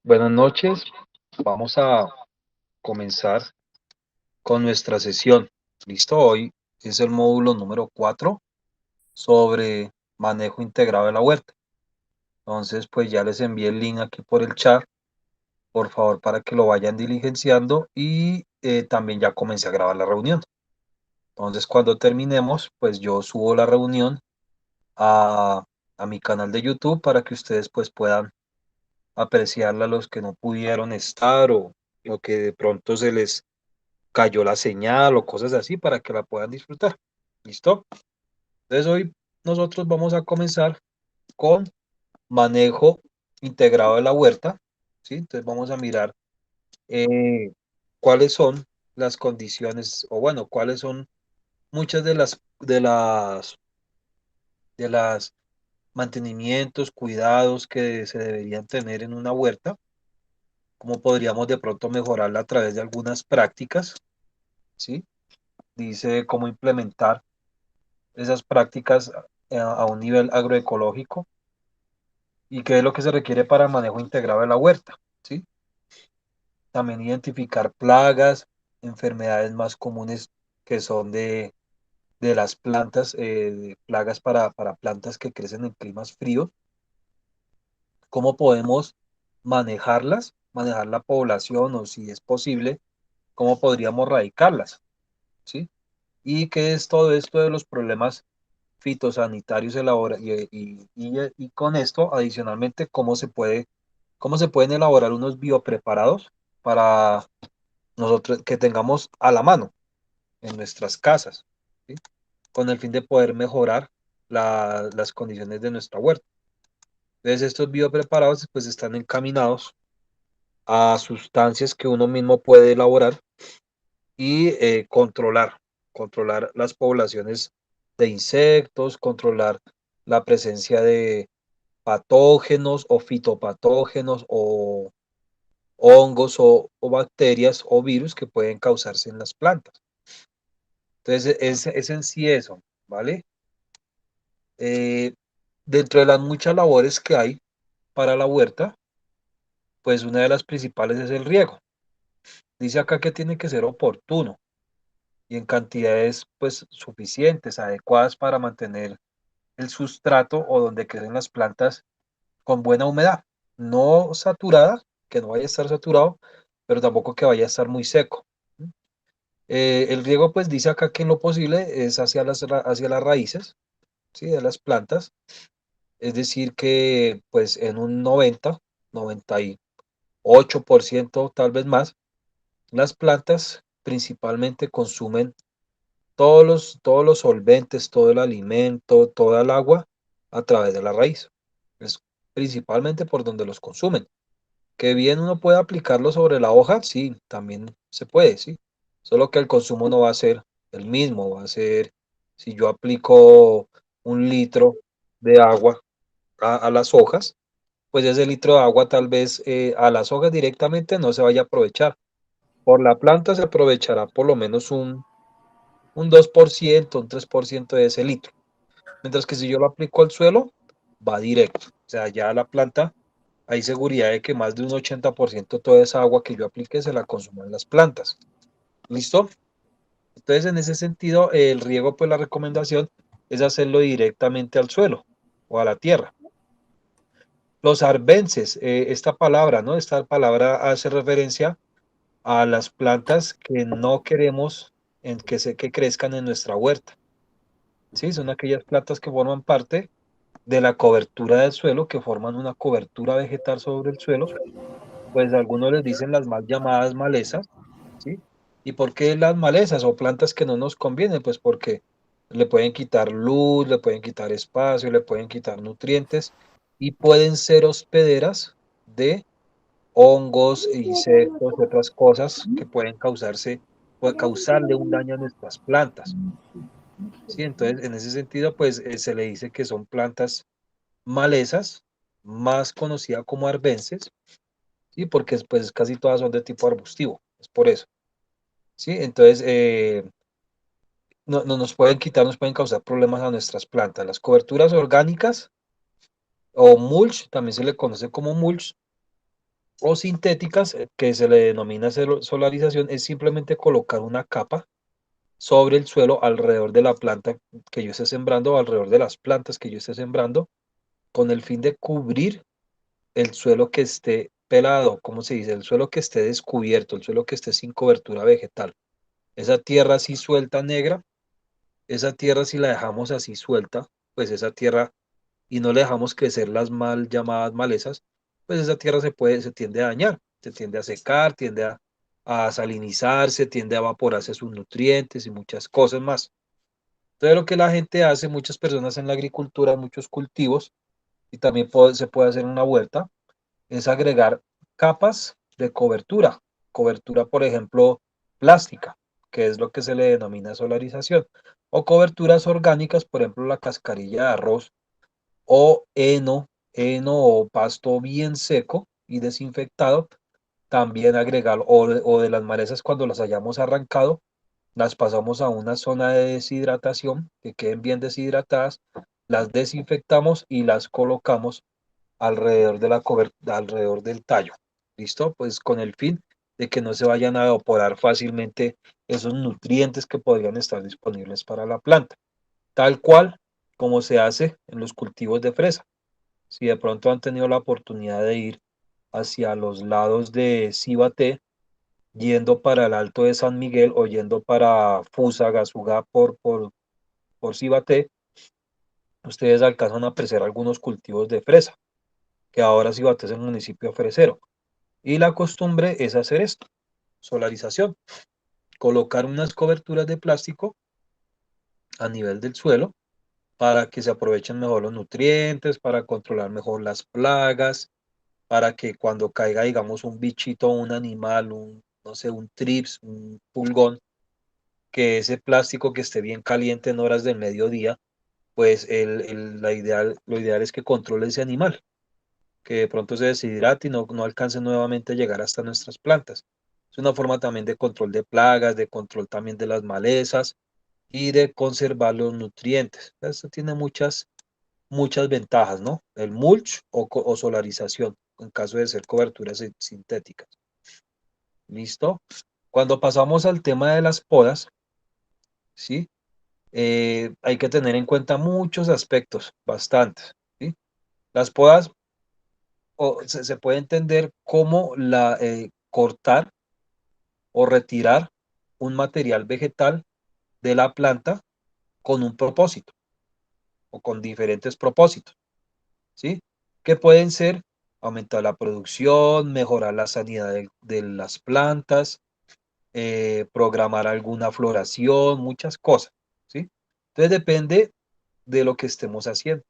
Buenas noches. Vamos a comenzar con nuestra sesión. ¿Listo? Hoy es el módulo número 4 sobre manejo integrado de la huerta. Entonces, pues ya les envié el link aquí por el chat, por favor, para que lo vayan diligenciando y también ya comencé a grabar la reunión. Entonces, cuando terminemos, pues yo subo la reunión a, a mi canal de YouTube para que ustedes pues puedan apreciarla los que no pudieron estar o que de pronto se les cayó la señal o cosas así para que la puedan disfrutar. ¿Listo? Entonces hoy nosotros vamos a comenzar con manejo integrado de la huerta, ¿sí? Entonces vamos a mirar eh, cuáles son las condiciones o bueno, cuáles son muchas de las mantenimientos, cuidados que se deberían tener en una huerta, cómo podríamos de pronto mejorarla a través de algunas prácticas, ¿sí? Dice cómo implementar esas prácticas a un nivel agroecológico y qué es lo que se requiere para el manejo integrado de la huerta, ¿sí? También identificar plagas, enfermedades más comunes que son de las plantas, plagas para plantas que crecen en climas fríos, cómo podemos manejarlas, manejar la población o si es posible, cómo podríamos erradicarlas, ¿sí? Y qué es todo esto de los problemas fitosanitarios y con esto, adicionalmente, cómo se pueden elaborar unos biopreparados para nosotros que tengamos a la mano en nuestras casas, ¿sí? Con el fin de poder mejorar las condiciones de nuestra huerta. Entonces, estos biopreparados pues están encaminados a sustancias que uno mismo puede elaborar y controlar las poblaciones de insectos, controlar la presencia de patógenos o fitopatógenos o hongos o bacterias o virus que pueden causarse en las plantas. Entonces, es en sí eso, ¿vale? Eh, Dentro de las muchas labores que hay para la huerta, pues una de las principales es el riego. Dice acá que tiene que ser oportuno y en cantidades pues suficientes, adecuadas para mantener el sustrato o donde crecen las plantas con buena humedad, no saturada, que no vaya a estar saturado, pero tampoco que vaya a estar muy seco. El riego, pues dice acá que en lo posible es hacia las raíces, ¿sí? De las plantas, es decir, que pues en un 98% tal vez más, las plantas principalmente consumen todos los solventes, todo el alimento, toda el agua a través de la raíz. Es principalmente por donde los consumen. Que bien uno puede aplicarlo sobre la hoja, sí, también se puede, sí. Solo que el consumo no va a ser el mismo, va a ser, si yo aplico 1 litro de agua a las hojas, pues ese litro de agua tal vez a las hojas directamente no se vaya a aprovechar. Por la planta se aprovechará por lo menos un 2%, un 3% de ese litro. Mientras que si yo lo aplico al suelo, va directo. O sea, ya la planta, hay seguridad de que más de un 80% de toda esa agua que yo aplique se la consuman las plantas. ¿Listo? Entonces, en ese sentido, el riego, pues la recomendación es hacerlo directamente al suelo o a la tierra. Los arbences, esta palabra, ¿no? Esta palabra hace referencia a las plantas que no queremos que crezcan en nuestra huerta. Sí, son aquellas plantas que forman parte de la cobertura del suelo, que forman una cobertura vegetal sobre el suelo, pues algunos les dicen las mal llamadas malezas, ¿sí? ¿Y por qué las malezas o plantas que no nos convienen? Pues porque le pueden quitar luz, le pueden quitar espacio, le pueden quitar nutrientes y pueden ser hospederas de hongos, insectos y otras cosas que puede causarle un daño a nuestras plantas, ¿sí? Entonces, en ese sentido, pues se le dice que son plantas malezas, más conocidas como arbences, ¿sí? Porque pues casi todas son de tipo arbustivo, es por eso, ¿sí? Entonces, no nos pueden quitar, nos pueden causar problemas a nuestras plantas. Las coberturas orgánicas o mulch, también se le conoce como mulch, o sintéticas, que se le denomina solarización, es simplemente colocar una capa sobre el suelo alrededor de la planta que yo esté sembrando o alrededor de las plantas que yo esté sembrando, con el fin de cubrir el suelo que esté pelado, ¿cómo se dice? El suelo que esté descubierto, el suelo que esté sin cobertura vegetal. Esa tierra así suelta negra, esa tierra si la dejamos así suelta, pues esa tierra y no le dejamos crecer las mal llamadas malezas, pues esa tierra se tiende a dañar, se tiende a secar, tiende a salinizarse, tiende a evaporarse sus nutrientes y muchas cosas más. Entonces lo que la gente hace, muchas personas en la agricultura, muchos cultivos, y también se puede hacer en una huerta, es agregar capas de cobertura, cobertura por ejemplo plástica, que es lo que se le denomina solarización, o coberturas orgánicas, por ejemplo la cascarilla de arroz o heno o pasto bien seco y desinfectado, también agregar, o de las malezas cuando las hayamos arrancado, las pasamos a una zona de deshidratación, que queden bien deshidratadas, las desinfectamos y las colocamos alrededor de alrededor del tallo. ¿Listo? Pues con el fin de que no se vayan a evaporar fácilmente esos nutrientes que podrían estar disponibles para la planta, tal cual como se hace en los cultivos de fresa. Si de pronto han tenido la oportunidad de ir hacia los lados de Cibaté, yendo para el Alto de San Miguel o yendo para Fusagasugá por Cibaté, ustedes alcanzan a apreciar algunos cultivos de fresa, que ahora Cibaté es el municipio fresero. Y la costumbre es hacer esto, solarización, colocar unas coberturas de plástico a nivel del suelo para que se aprovechen mejor los nutrientes, para controlar mejor las plagas, para que cuando caiga, digamos, un bichito, un animal, no sé, un trips, un pulgón, que ese plástico que esté bien caliente en horas del mediodía, pues lo ideal es que controle ese animal, que de pronto se deshidrate y no alcance nuevamente a llegar hasta nuestras plantas. Es una forma también de control de plagas, de control también de las malezas y de conservar los nutrientes. Esto tiene muchas ventajas, ¿no? El mulch o solarización, en caso de ser coberturas sintéticas. ¿Listo? Cuando pasamos al tema de las podas, ¿sí? Hay que tener en cuenta muchos aspectos, bastantes, ¿sí? Las podas se puede entender como cortar o retirar un material vegetal de la planta con un propósito o con diferentes propósitos, ¿sí? Que pueden ser aumentar la producción, mejorar la sanidad de las plantas, programar alguna floración, muchas cosas, ¿sí? Entonces depende de lo que estemos haciendo.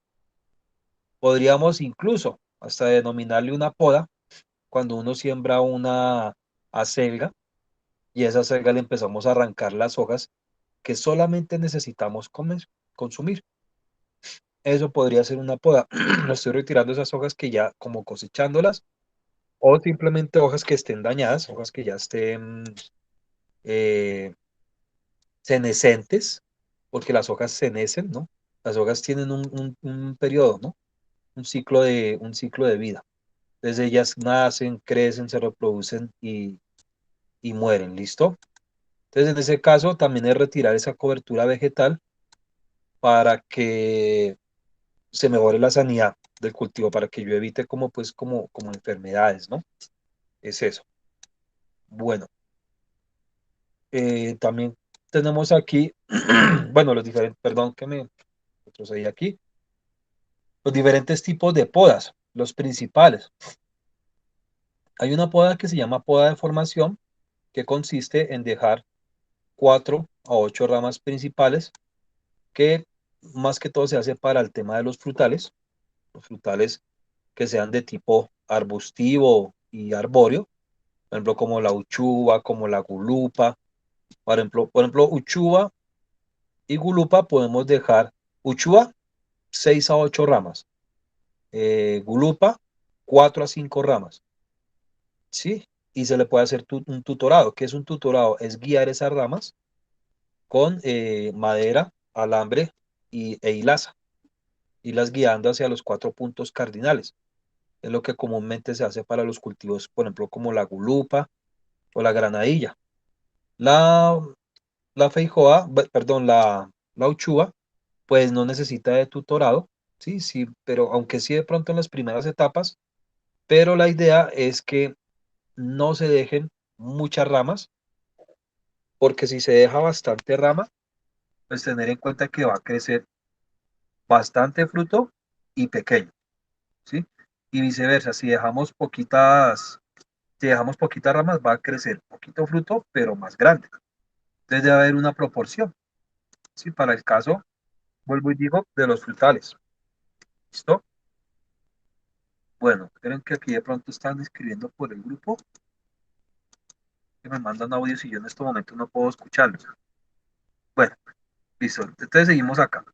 Podríamos incluso hasta denominarle una poda cuando uno siembra una acelga y a esa acelga le empezamos a arrancar las hojas que solamente necesitamos consumir. Eso podría ser una poda. Le estoy retirando esas hojas que ya como cosechándolas o simplemente hojas que estén dañadas, hojas que ya estén eh, senescentes, porque las hojas senecen, ¿no? Las hojas tienen un periodo, ¿no? Un ciclo de vida. Entonces ellas nacen, crecen, se reproducen y mueren, ¿listo? Entonces en ese caso también es retirar esa cobertura vegetal para que se mejore la sanidad del cultivo, para que yo evite como enfermedades, ¿no? Es eso. Bueno, también tenemos aquí, bueno, perdón que me retrocedí aquí, los diferentes tipos de podas, los principales. Hay una poda que se llama poda de formación, que consiste en dejar 4 a 8 ramas principales, que más que todo se hace para el tema de los frutales que sean de tipo arbustivo y arbóreo, por ejemplo, como la uchuva, como la gulupa. Por ejemplo, uchuva y gulupa podemos dejar uchuva 6 a 8 ramas, gulupa 4 a 5 ramas, ¿sí? Y se le puede hacer un tutorado. ¿Qué es un tutorado? Es guiar esas ramas con madera, alambre e hilaza, y las guiando hacia los 4 puntos cardinales. Es lo que comúnmente se hace para los cultivos, por ejemplo, como la gulupa o la granadilla. La, la feijoa, perdón, la uchuva, pues no necesita de tutorado, sí, sí, pero aunque sí de pronto en las primeras etapas, pero la idea es que no se dejen muchas ramas, porque si se deja bastante rama, pues tener en cuenta que va a crecer bastante fruto y pequeño, ¿sí? Y viceversa, si dejamos poquitas ramas, va a crecer poquito fruto, pero más grande. Entonces debe haber una proporción, ¿sí? Para el caso, vuelvo y digo, de los frutales. ¿Listo? Bueno, creen que aquí de pronto están escribiendo por el grupo, que me mandan audios y yo en este momento no puedo escucharlos. Bueno, listo. Entonces seguimos acá.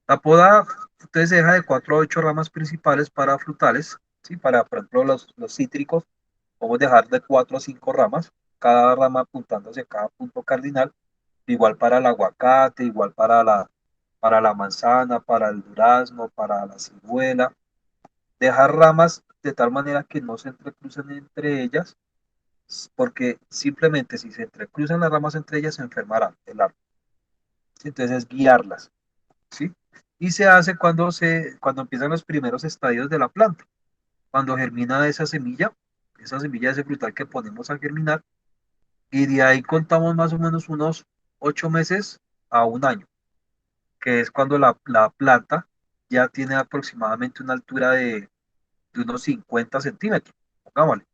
La poda, entonces se deja de 4 a 8 ramas principales para frutales, ¿sí? Para, por ejemplo, los cítricos, podemos dejar de 4 a 5 ramas, cada rama apuntando hacia cada punto cardinal, igual para el aguacate, igual para la manzana, para el durazno, para la ciruela. Dejar ramas de tal manera que no se entrecrucen entre ellas, porque simplemente si se entrecruzan las ramas entre ellas se enfermará el árbol. ¿Sí? Entonces es guiarlas, ¿sí? Y se hace cuando empiezan los primeros estadios de la planta, cuando germina esa semilla de ese frutal que ponemos a germinar, y de ahí contamos más o menos unos 8 meses a un año, que es cuando la planta ya tiene aproximadamente una altura de unos 50 centímetros, pongámosle.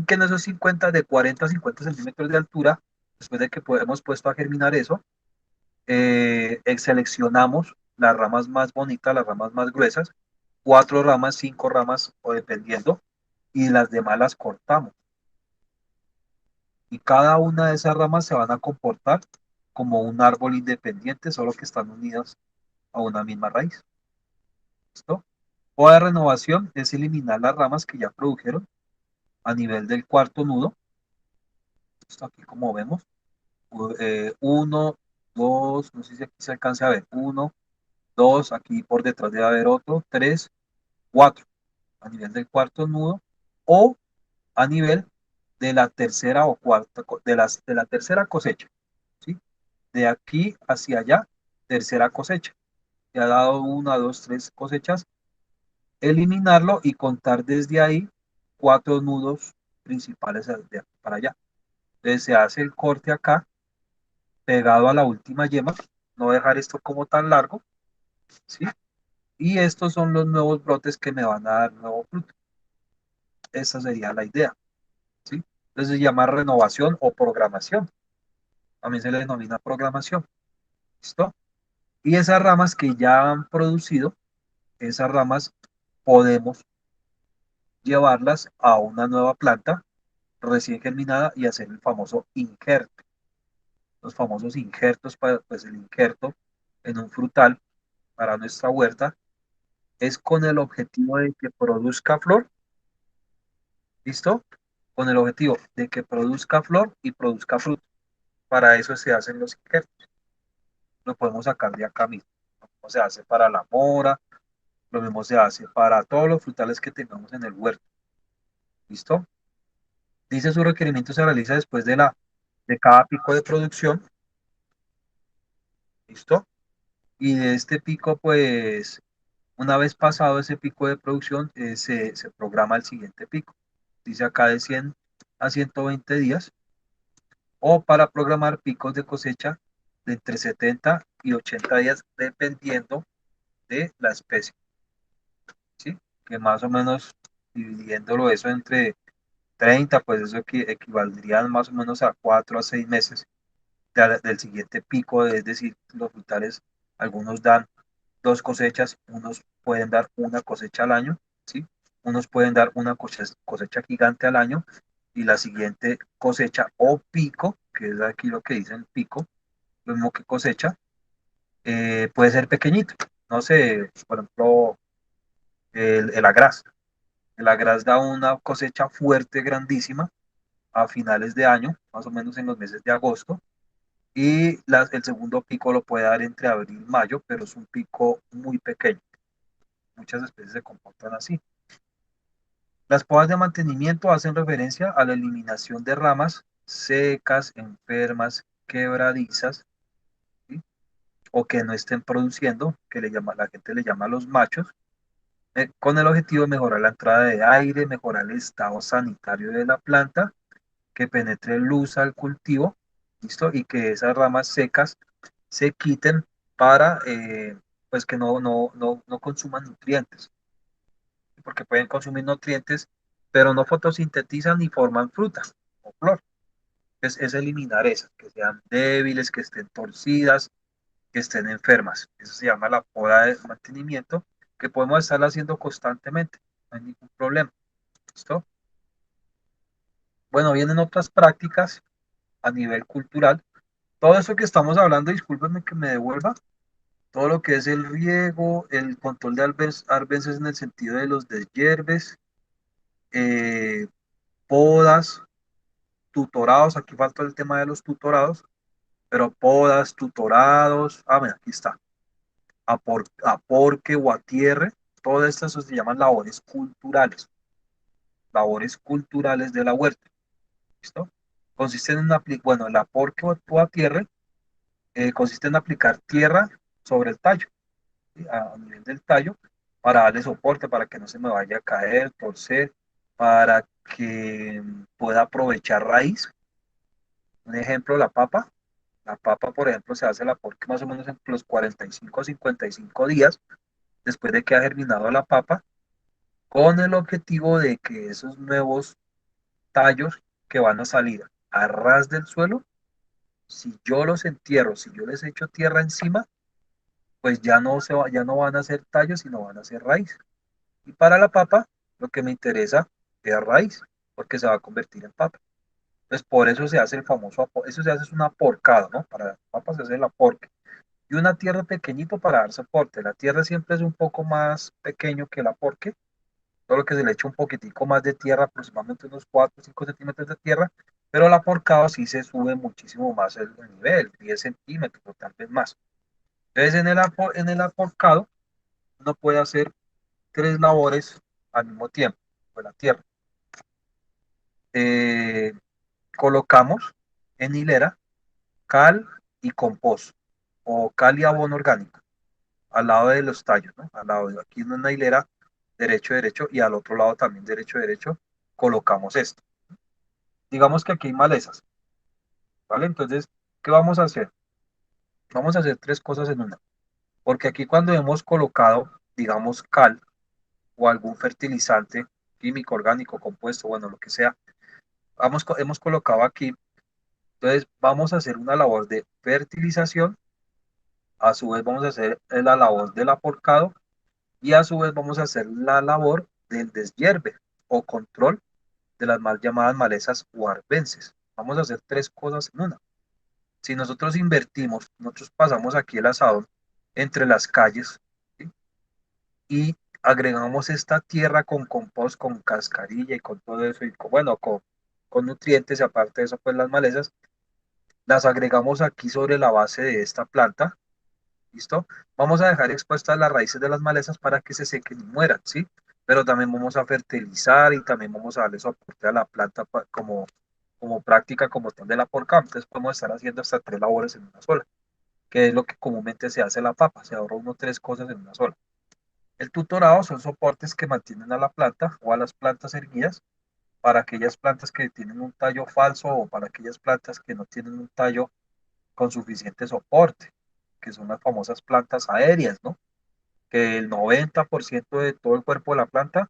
Que en esos 50, de 40 a 50 centímetros de altura, después de que hemos puesto a germinar eso, seleccionamos las ramas más bonitas, las ramas más gruesas, 4 ramas, 5 ramas, o dependiendo, y las demás las cortamos. Y cada una de esas ramas se van a comportar como un árbol independiente, solo que están unidas a una misma raíz. ¿Listo? O de renovación es eliminar las ramas que ya produjeron a nivel del cuarto nudo. Esto aquí como vemos. Uno, dos, no sé si aquí se alcanza a ver. Uno, dos, aquí por detrás debe haber otro. Tres, cuatro. A nivel del cuarto nudo. O a nivel de la tercera o cuarta, de la tercera cosecha. ¿Sí? De aquí hacia allá, tercera cosecha. Ya ha dado una, dos, tres cosechas, eliminarlo y contar desde ahí 4 nudos principales de aquí para allá. Entonces se hace el corte acá, pegado a la última yema, no dejar esto como tan largo, ¿sí? Y estos son los nuevos brotes que me van a dar nuevo fruto. Esa sería la idea, ¿sí? Entonces se llama renovación o programación. También se le denomina programación, ¿listo? Y esas ramas que ya han producido, esas ramas podemos llevarlas a una nueva planta recién germinada y hacer el famoso injerto. Los famosos injertos, pues el injerto en un frutal para nuestra huerta es con el objetivo de que produzca flor, ¿listo? Con el objetivo de que produzca flor y produzca fruto. Para eso se hacen los injertos. Lo podemos sacar de acá mismo. Lo mismo se hace para la mora, lo mismo se hace para todos los frutales que tengamos en el huerto, ¿listo? Dice su requerimiento se realiza después de cada pico de producción, ¿listo? Y de este pico, pues, una vez pasado ese pico de producción, se programa el siguiente pico. Dice acá de 100 a 120 días, o para programar picos de cosecha de entre 70 y 80 días, dependiendo de la especie, ¿sí? Que más o menos dividiéndolo eso entre 30, pues eso equivaldría más o menos a 4 a 6 meses del siguiente pico, es decir, los frutales, algunos dan 2 cosechas, unos pueden dar una cosecha al año, ¿sí? Unos pueden dar una cosecha gigante al año y la siguiente cosecha o pico, que es aquí lo que dicen pico, lo mismo que cosecha, puede ser pequeñito. No sé, por ejemplo, el agraz. El agraz da una cosecha fuerte, grandísima, a finales de año, más o menos en los meses de agosto, y el segundo pico lo puede dar entre abril y mayo, pero es un pico muy pequeño. Muchas especies se comportan así. Las podas de mantenimiento hacen referencia a la eliminación de ramas secas, enfermas, quebradizas, ¿sí? O que no estén produciendo, que la gente le llama a los machos, con el objetivo de mejorar la entrada de aire, mejorar el estado sanitario de la planta, que penetre luz al cultivo, ¿listo? Y que esas ramas secas se quiten para pues que no consuman nutrientes, porque pueden consumir nutrientes, pero no fotosintetizan ni forman fruta o flor. Es eliminar esas, que sean débiles, que estén torcidas, que estén enfermas. Eso se llama la poda de mantenimiento, que podemos estar haciendo constantemente, no hay ningún problema. ¿Listo? Bueno, vienen otras prácticas a nivel cultural. Todo eso que estamos hablando, discúlpenme que me devuelva, todo lo que es el riego, el control de arbences en el sentido de los deshierves, eh, podas, tutorados, aquí falta el tema de los tutorados, pero podas, tutorados, mira, aquí está, aporque o atierre, todas estas se llaman labores culturales de la huerta, ¿listo? Consisten en aplicar, bueno, el aporque o atierre consiste en aplicar tierra sobre el tallo, ¿sí? A nivel del tallo, para darle soporte, para que no se me vaya a caer, torcer, para que pueda aprovechar raíz. Un ejemplo, la papa. La papa, por ejemplo, se hace la porca más o menos entre los 45 a 55 días después de que ha germinado la papa, con el objetivo de que esos nuevos tallos que van a salir a ras del suelo, si yo los entierro, si yo les echo tierra encima, pues ya no van a ser tallos, sino van a ser raíz. Y para la papa, lo que me interesa es raíz, porque se va a convertir en papa. Entonces, por eso se hace el famoso, eso se hace es un aporcado, ¿no? Para la papa se hace el aporque. Y una tierra pequeñito para dar soporte. La tierra siempre es un poco más pequeño que el aporque, solo que se le echa un poquitico más de tierra, aproximadamente unos 4 o 5 centímetros de tierra, pero el aporcado sí se sube muchísimo más el nivel, 10 centímetros, tal vez más. Entonces, en el aporcado, uno puede hacer tres labores al mismo tiempo, con la tierra. Eh, Colocamos en hilera cal y compost, o cal y abono orgánico, al lado de los tallos, ¿no? Al lado de aquí en una hilera, derecho, derecho, y al otro lado también derecho, derecho, colocamos esto. Digamos que aquí hay malezas, ¿vale? Entonces, ¿qué vamos a hacer? Vamos a hacer tres cosas en una, porque aquí cuando hemos colocado, digamos, cal o algún fertilizante químico, orgánico, compuesto, bueno, lo que sea, hemos colocado aquí, entonces vamos a hacer una labor de fertilización, a su vez vamos a hacer la labor del aporcado y a su vez vamos a hacer la labor del deshierve o control de las mal llamadas malezas o arbences. Vamos a hacer tres cosas en una. Si nosotros invertimos, nosotros pasamos aquí el asadón entre las calles, ¿sí? Y agregamos esta tierra con compost, con cascarilla y con todo eso, y bueno, con nutrientes y aparte de eso, pues las malezas, las agregamos aquí sobre la base de esta planta. ¿Listo? Vamos a dejar expuestas las raíces de las malezas para que se sequen y mueran, ¿sí? Pero también vamos a fertilizar y también vamos a darle soporte a la planta como práctica como tal de la porca. Entonces podemos estar haciendo hasta tres labores en una sola, que es lo que comúnmente se hace en la papa, se ahorra uno tres cosas en una sola. El tutorado son soportes que mantienen a la planta o a las plantas erguidas para aquellas plantas que tienen un tallo falso o para aquellas plantas que no tienen un tallo con suficiente soporte, que son las famosas plantas aéreas, ¿no? Que el 90% de todo el cuerpo de la planta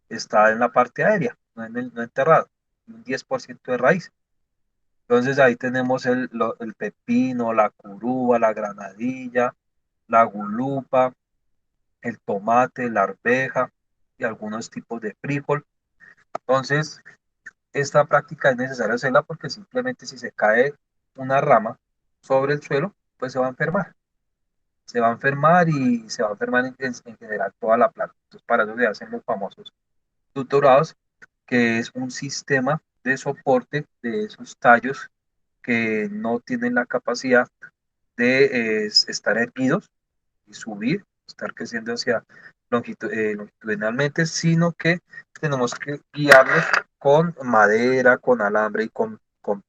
está en la parte aérea, no enterrado, y un 10% de raíz. Entonces ahí tenemos el pepino, la curúa, la granadilla, la gulupa, el tomate, la arveja y algunos tipos de frijol. Entonces, esta práctica es necesaria hacerla porque simplemente si se cae una rama sobre el suelo, pues se va a enfermar. Se va a enfermar y se va a enfermar en general toda la planta. Entonces, para eso se hacen los famosos tutorados, que es un sistema de soporte de esos tallos que no tienen la capacidad de estar erguidos y subir. estar creciendo hacia longitudinalmente, sino que tenemos que guiarlos con madera, con alambre y con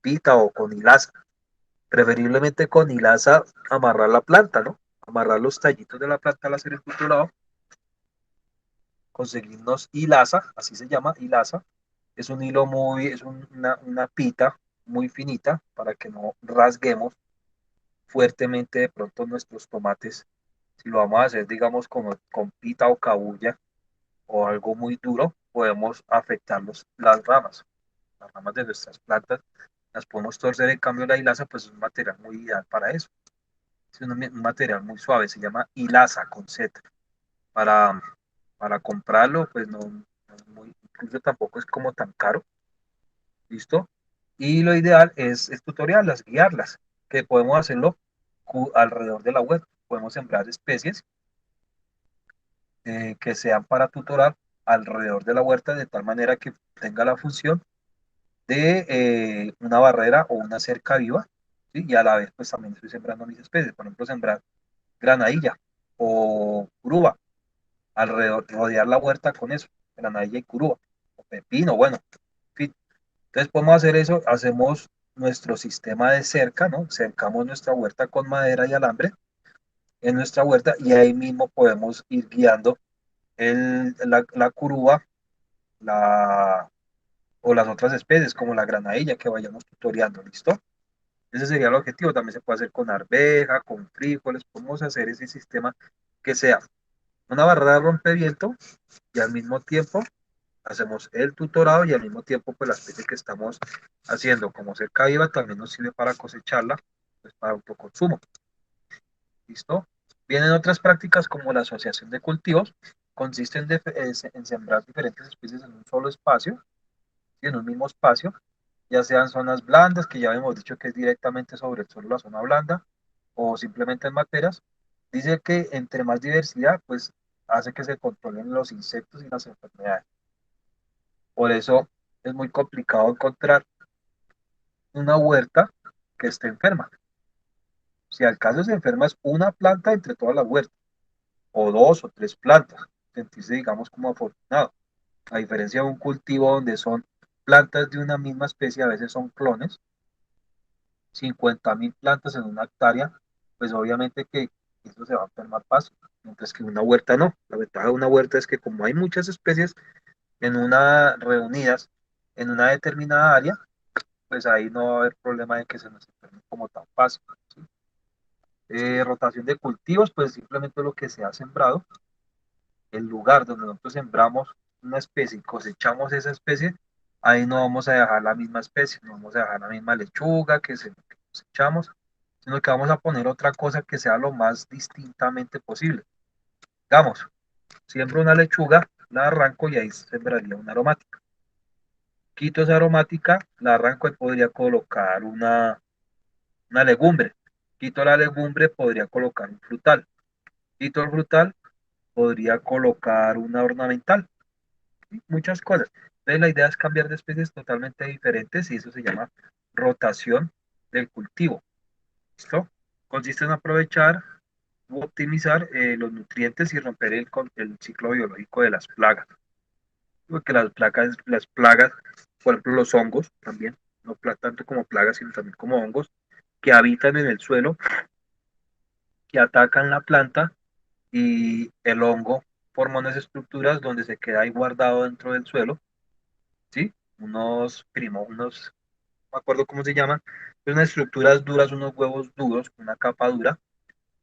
pita o con hilaza. Preferiblemente con hilaza amarrar la planta, ¿no? Amarrar los tallitos de la planta al hacer el tutorado, conseguirnos hilaza, así se llama, hilaza. Es un hilo es una pita muy finita para que no rasguemos fuertemente de pronto nuestros tomates. Si lo vamos a hacer, digamos, con pita o cabulla o algo muy duro, podemos afectar las ramas de nuestras plantas, las podemos torcer. En cambio, la hilaza, pues es un material muy ideal para eso. Es un material muy suave, se llama hilaza con Z. Para, para comprarlo, pues incluso tampoco es como tan caro, ¿listo? Y lo ideal es tutoriarlas, guiarlas, que podemos hacerlo alrededor de la web. Podemos sembrar especies que sean para tutorar alrededor de la huerta de tal manera que tenga la función de una barrera o una cerca viva, ¿sí? Y a la vez pues también estoy sembrando mis especies, por ejemplo sembrar granadilla o curuba, alrededor, rodear la huerta con eso, granadilla y curuba, o pepino, bueno, en fin. Entonces podemos hacer eso, hacemos nuestro sistema de cerca, ¿no? Cercamos nuestra huerta con madera y alambre en nuestra huerta y ahí mismo podemos ir guiando la curuba la, o las otras especies como la granadilla que vayamos tutoreando, ¿listo? Ese sería el objetivo. También se puede hacer con arveja, con frijoles, podemos hacer ese sistema que sea una barrera rompeviento y al mismo tiempo hacemos el tutorado y al mismo tiempo pues la especie que estamos haciendo como cerca viva también nos sirve para cosecharla, pues para autoconsumo. ¿Listo? Vienen otras prácticas como la asociación de cultivos, consiste en sembrar diferentes especies en un solo espacio, ¿sí? En un mismo espacio, ya sean zonas blandas, que ya hemos dicho que es directamente sobre el suelo la zona blanda, o simplemente en materas. Dice que entre más diversidad, pues hace que se controlen los insectos y las enfermedades. Por eso es muy complicado encontrar una huerta que esté enferma. Si al caso se enferma es una planta entre todas las huertas, o dos o tres plantas, sentirse, digamos, como afortunado. A diferencia de un cultivo donde son plantas de una misma especie, a veces son clones, 50.000 plantas en una hectárea, pues obviamente que eso se va a enfermar fácil, mientras que una huerta no. La ventaja de una huerta es que como hay muchas especies reunidas en una determinada área, pues ahí no va a haber problema de que se nos enfermen como tan fácil, ¿sí? Rotación de cultivos, pues simplemente lo que se ha sembrado, el lugar donde nosotros sembramos una especie y cosechamos esa especie, ahí no vamos a dejar la misma especie, no vamos a dejar la misma lechuga que cosechamos, sino que vamos a poner otra cosa que sea lo más distintamente posible. Digamos, siembro una lechuga, la arranco y ahí sembraría una aromática. Quito esa aromática, la arranco y podría colocar una legumbre. Quito la legumbre, podría colocar un frutal. Quito el frutal, podría colocar una ornamental. ¿Sí? Muchas cosas. Entonces la idea es cambiar de especies totalmente diferentes y eso se llama rotación del cultivo. ¿Listo? Consiste en aprovechar u optimizar los nutrientes y romper el ciclo biológico de las plagas. Porque las plagas, por ejemplo los hongos también, no tanto como plagas, sino también como hongos, que habitan en el suelo, que atacan la planta y el hongo forma unas estructuras donde se queda ahí guardado dentro del suelo, ¿sí? Unos, no me acuerdo cómo se llaman, pero unas estructuras duras, unos huevos duros, una capa dura,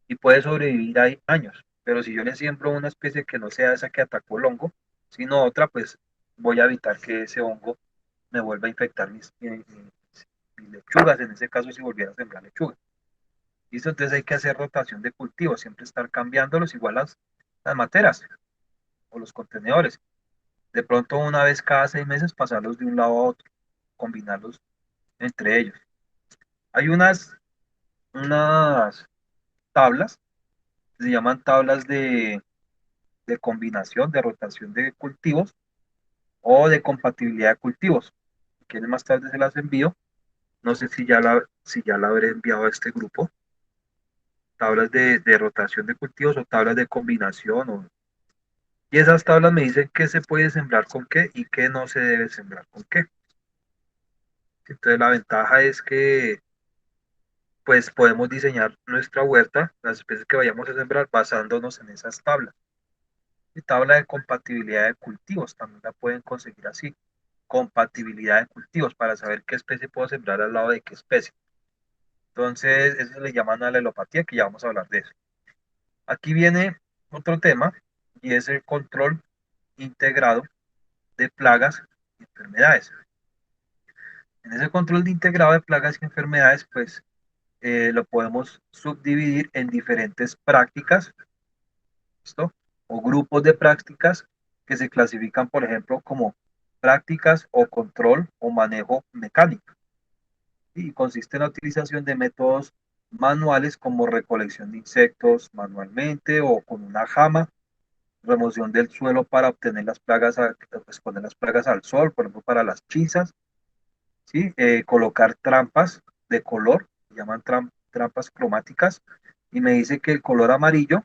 y puede sobrevivir ahí años. Pero si yo le siembro una especie que no sea esa que atacó el hongo, sino otra, pues voy a evitar que ese hongo me vuelva a infectar mis lechugas, en ese caso si volviera a sembrar lechuga. ¿Listo? Entonces hay que hacer rotación de cultivos, siempre estar cambiándolos igual las materas o los contenedores. De pronto una vez cada 6 meses pasarlos de un lado a otro, combinarlos entre ellos. Hay unas tablas, que se llaman tablas de combinación, de rotación de cultivos o de compatibilidad de cultivos. Si quieren más tarde se las envío. No sé si ya la habré enviado a este grupo. tablas de rotación de cultivos o tablas de combinación. Y esas tablas me dicen qué se puede sembrar con qué y qué no se debe sembrar con qué. Entonces la ventaja es que pues podemos diseñar nuestra huerta, las especies que vayamos a sembrar basándonos en esas tablas. Y tabla de compatibilidad de cultivos también la pueden conseguir así. Compatibilidad de cultivos para saber qué especie puedo sembrar al lado de qué especie. Entonces, eso le llaman alelopatía, que ya vamos a hablar de eso. Aquí viene otro tema y es el control integrado de plagas y enfermedades. En ese control de integrado de plagas y enfermedades, pues lo podemos subdividir en diferentes prácticas, ¿listo? O grupos de prácticas que se clasifican, por ejemplo, como prácticas o control o manejo mecánico. Y consiste en la utilización de métodos manuales como recolección de insectos manualmente o con una jama, remoción del suelo para obtener las plagas, exponer las plagas al sol, por ejemplo, para las chisas, ¿sí? Colocar trampas de color, se llaman trampas cromáticas, y me dice que el color amarillo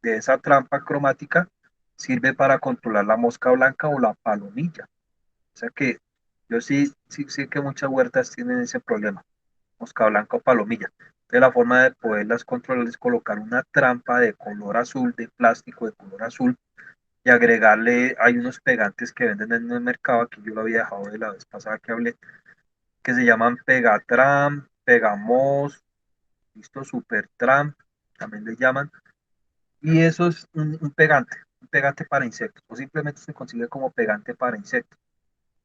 de esa trampa cromática sirve para controlar la mosca blanca o la palomilla. O sea que yo sí sé que muchas huertas tienen ese problema, mosca blanca o palomilla. Entonces la forma de poderlas controlar es colocar una trampa de color azul, de plástico de color azul, y agregarle, hay unos pegantes que venden en el mercado, aquí yo lo había dejado de la vez pasada que hablé, que se llaman Pegatram, Pegamos, listo, Supertram, también le llaman, y eso es un pegante para insectos, o simplemente se consigue como pegante para insectos,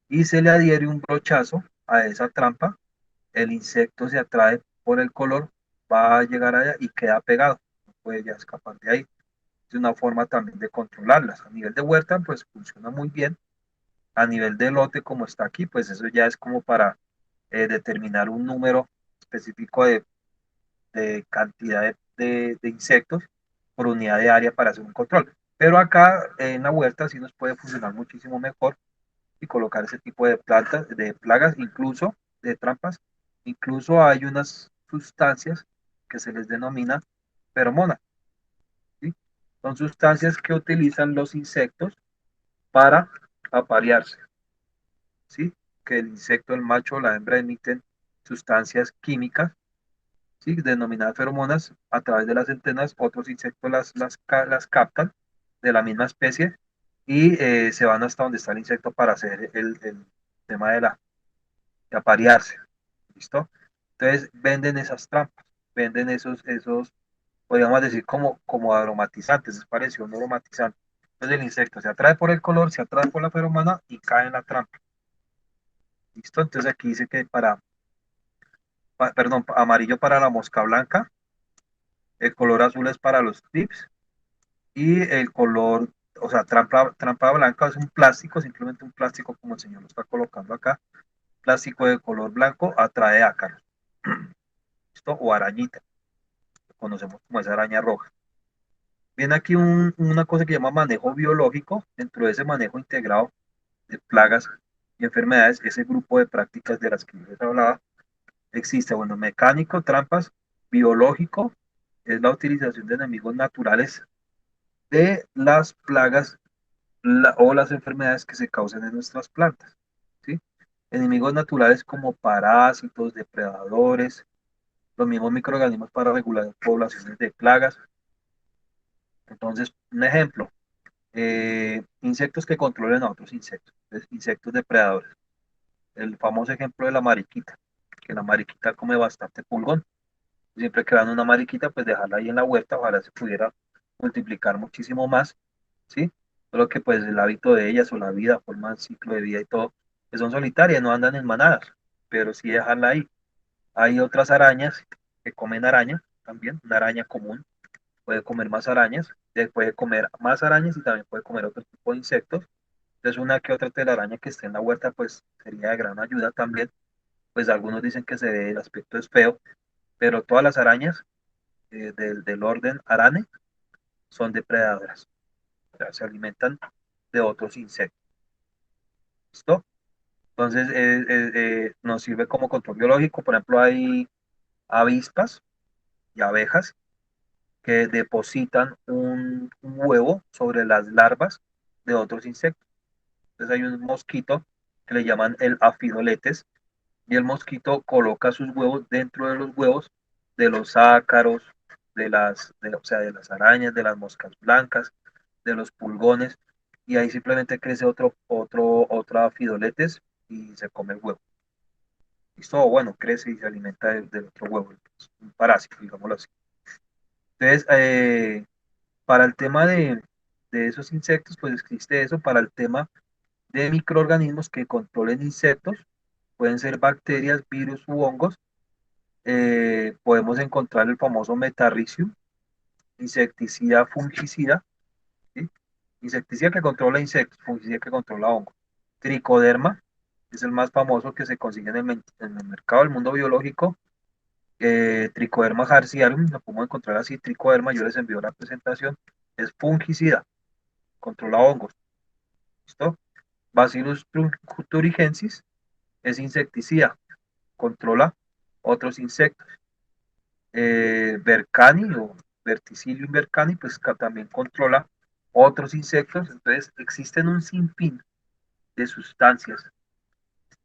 y se le adhiere un brochazo a esa trampa, el insecto se atrae por el color, va a llegar allá y queda pegado, no puede ya escapar de ahí. Es una forma también de controlarlas. A nivel de huerta, pues funciona muy bien. A nivel de lote, como está aquí, pues eso ya es como para determinar un número específico de cantidad de insectos por unidad de área para hacer un control. Pero acá en la huerta sí nos puede funcionar muchísimo mejor y colocar ese tipo de plantas, de plagas, incluso de trampas. Incluso hay unas sustancias que se les denomina feromonas, ¿sí? Son sustancias que utilizan los insectos para aparearse, ¿sí? Que el insecto, el macho o la hembra emiten sustancias químicas, ¿sí? Denominadas feromonas a través de las antenas, otros insectos las captan de la misma especie y se van hasta donde está el insecto para hacer el tema de aparearse, ¿listo? Entonces venden esas trampas, venden esos podríamos decir como aromatizantes, es parecido a un aromatizante. Entonces el insecto se atrae por el color, se atrae por la feromona y cae en la trampa. ¿Listo? Entonces aquí dice que perdón, amarillo para la mosca blanca, el color azul es para los tips y el color, o sea, trampa blanca es un plástico, simplemente un plástico como el señor lo está colocando acá, plástico de color blanco atrae ácaros, ¿listo? O arañita, conocemos como esa araña roja. Viene aquí una cosa que se llama manejo biológico, dentro de ese manejo integrado de plagas y enfermedades, ese grupo de prácticas de las que yo les hablaba, existe, bueno, mecánico, trampas, biológico, es la utilización de enemigos naturales de las plagas o las enfermedades que se causan en nuestras plantas, ¿sí? Enemigos naturales como parásitos, depredadores, los mismos microorganismos para regular poblaciones de plagas. Entonces, un ejemplo, insectos que controlen a otros insectos, insectos depredadores. El famoso ejemplo de la mariquita, que la mariquita come bastante pulgón. Siempre que vean una mariquita, pues dejarla ahí en la huerta, ojalá se pudiera multiplicar muchísimo más, ¿sí? Solo que pues el hábito de ellas o la vida, forma el ciclo de vida y todo, que son solitarias, no andan en manadas, pero sí dejarla ahí. Hay otras arañas que comen araña también, una araña común, puede comer más arañas, puede comer más arañas y también puede comer otro tipo de insectos. Entonces una que otra telaraña que esté en la huerta, pues sería de gran ayuda también. Pues algunos dicen que se ve, el aspecto es feo, pero todas las arañas del orden arane son depredadoras, o sea, se alimentan de otros insectos. ¿Listo? Entonces, nos sirve como control biológico. Por ejemplo, hay avispas y abejas que depositan un huevo sobre las larvas de otros insectos. Entonces hay un mosquito que le llaman el afidoletes y el mosquito coloca sus huevos dentro de los huevos de los ácaros, o sea, de las arañas, de las moscas blancas, de los pulgones, y ahí simplemente crece otro afidoletes y se come el huevo. Listo, o bueno, crece y se alimenta del otro huevo, es un parásito, digámoslo así. Entonces, para el tema de esos insectos, pues existe eso. Para el tema de microorganismos que controlen insectos, pueden ser bacterias, virus u hongos. Podemos encontrar el famoso metarricium, insecticida fungicida, ¿sí? Insecticida que controla insectos, fungicida que controla hongos. Tricoderma es el más famoso que se consigue en el mercado del mundo biológico. Tricoderma harzianum, lo podemos encontrar así, tricoderma, yo les envío la presentación, es fungicida, controla hongos, ¿listo? Bacillus thuringiensis es insecticida, controla otros insectos. Vercani o Verticillium vercani, pues también controla otros insectos. Entonces existen un sinfín de sustancias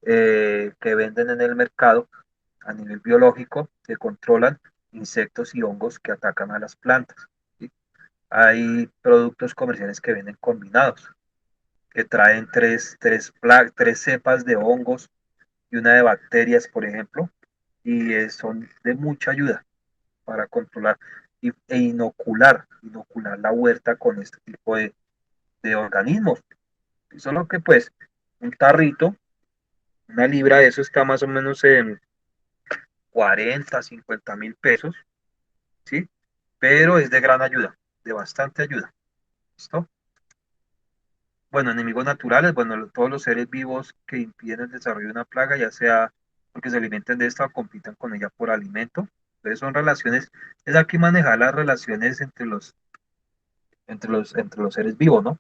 que venden en el mercado a nivel biológico que controlan insectos y hongos que atacan a las plantas, ¿sí? Hay productos comerciales que venden combinados, que traen tres cepas de hongos y una de bacterias, por ejemplo, y son de mucha ayuda para controlar inocular la huerta con este tipo de organismos. Solo que pues un tarrito, una libra de eso está más o menos en 40, 50.000 pesos, ¿sí? Pero es de gran ayuda, de bastante ayuda. ¿Listo? Bueno, enemigos naturales, bueno, todos los seres vivos que impiden el desarrollo de una plaga, ya sea porque se alimenten de esta o compitan con ella por alimento. Entonces son relaciones, es aquí manejar las relaciones entre los seres vivos, ¿no?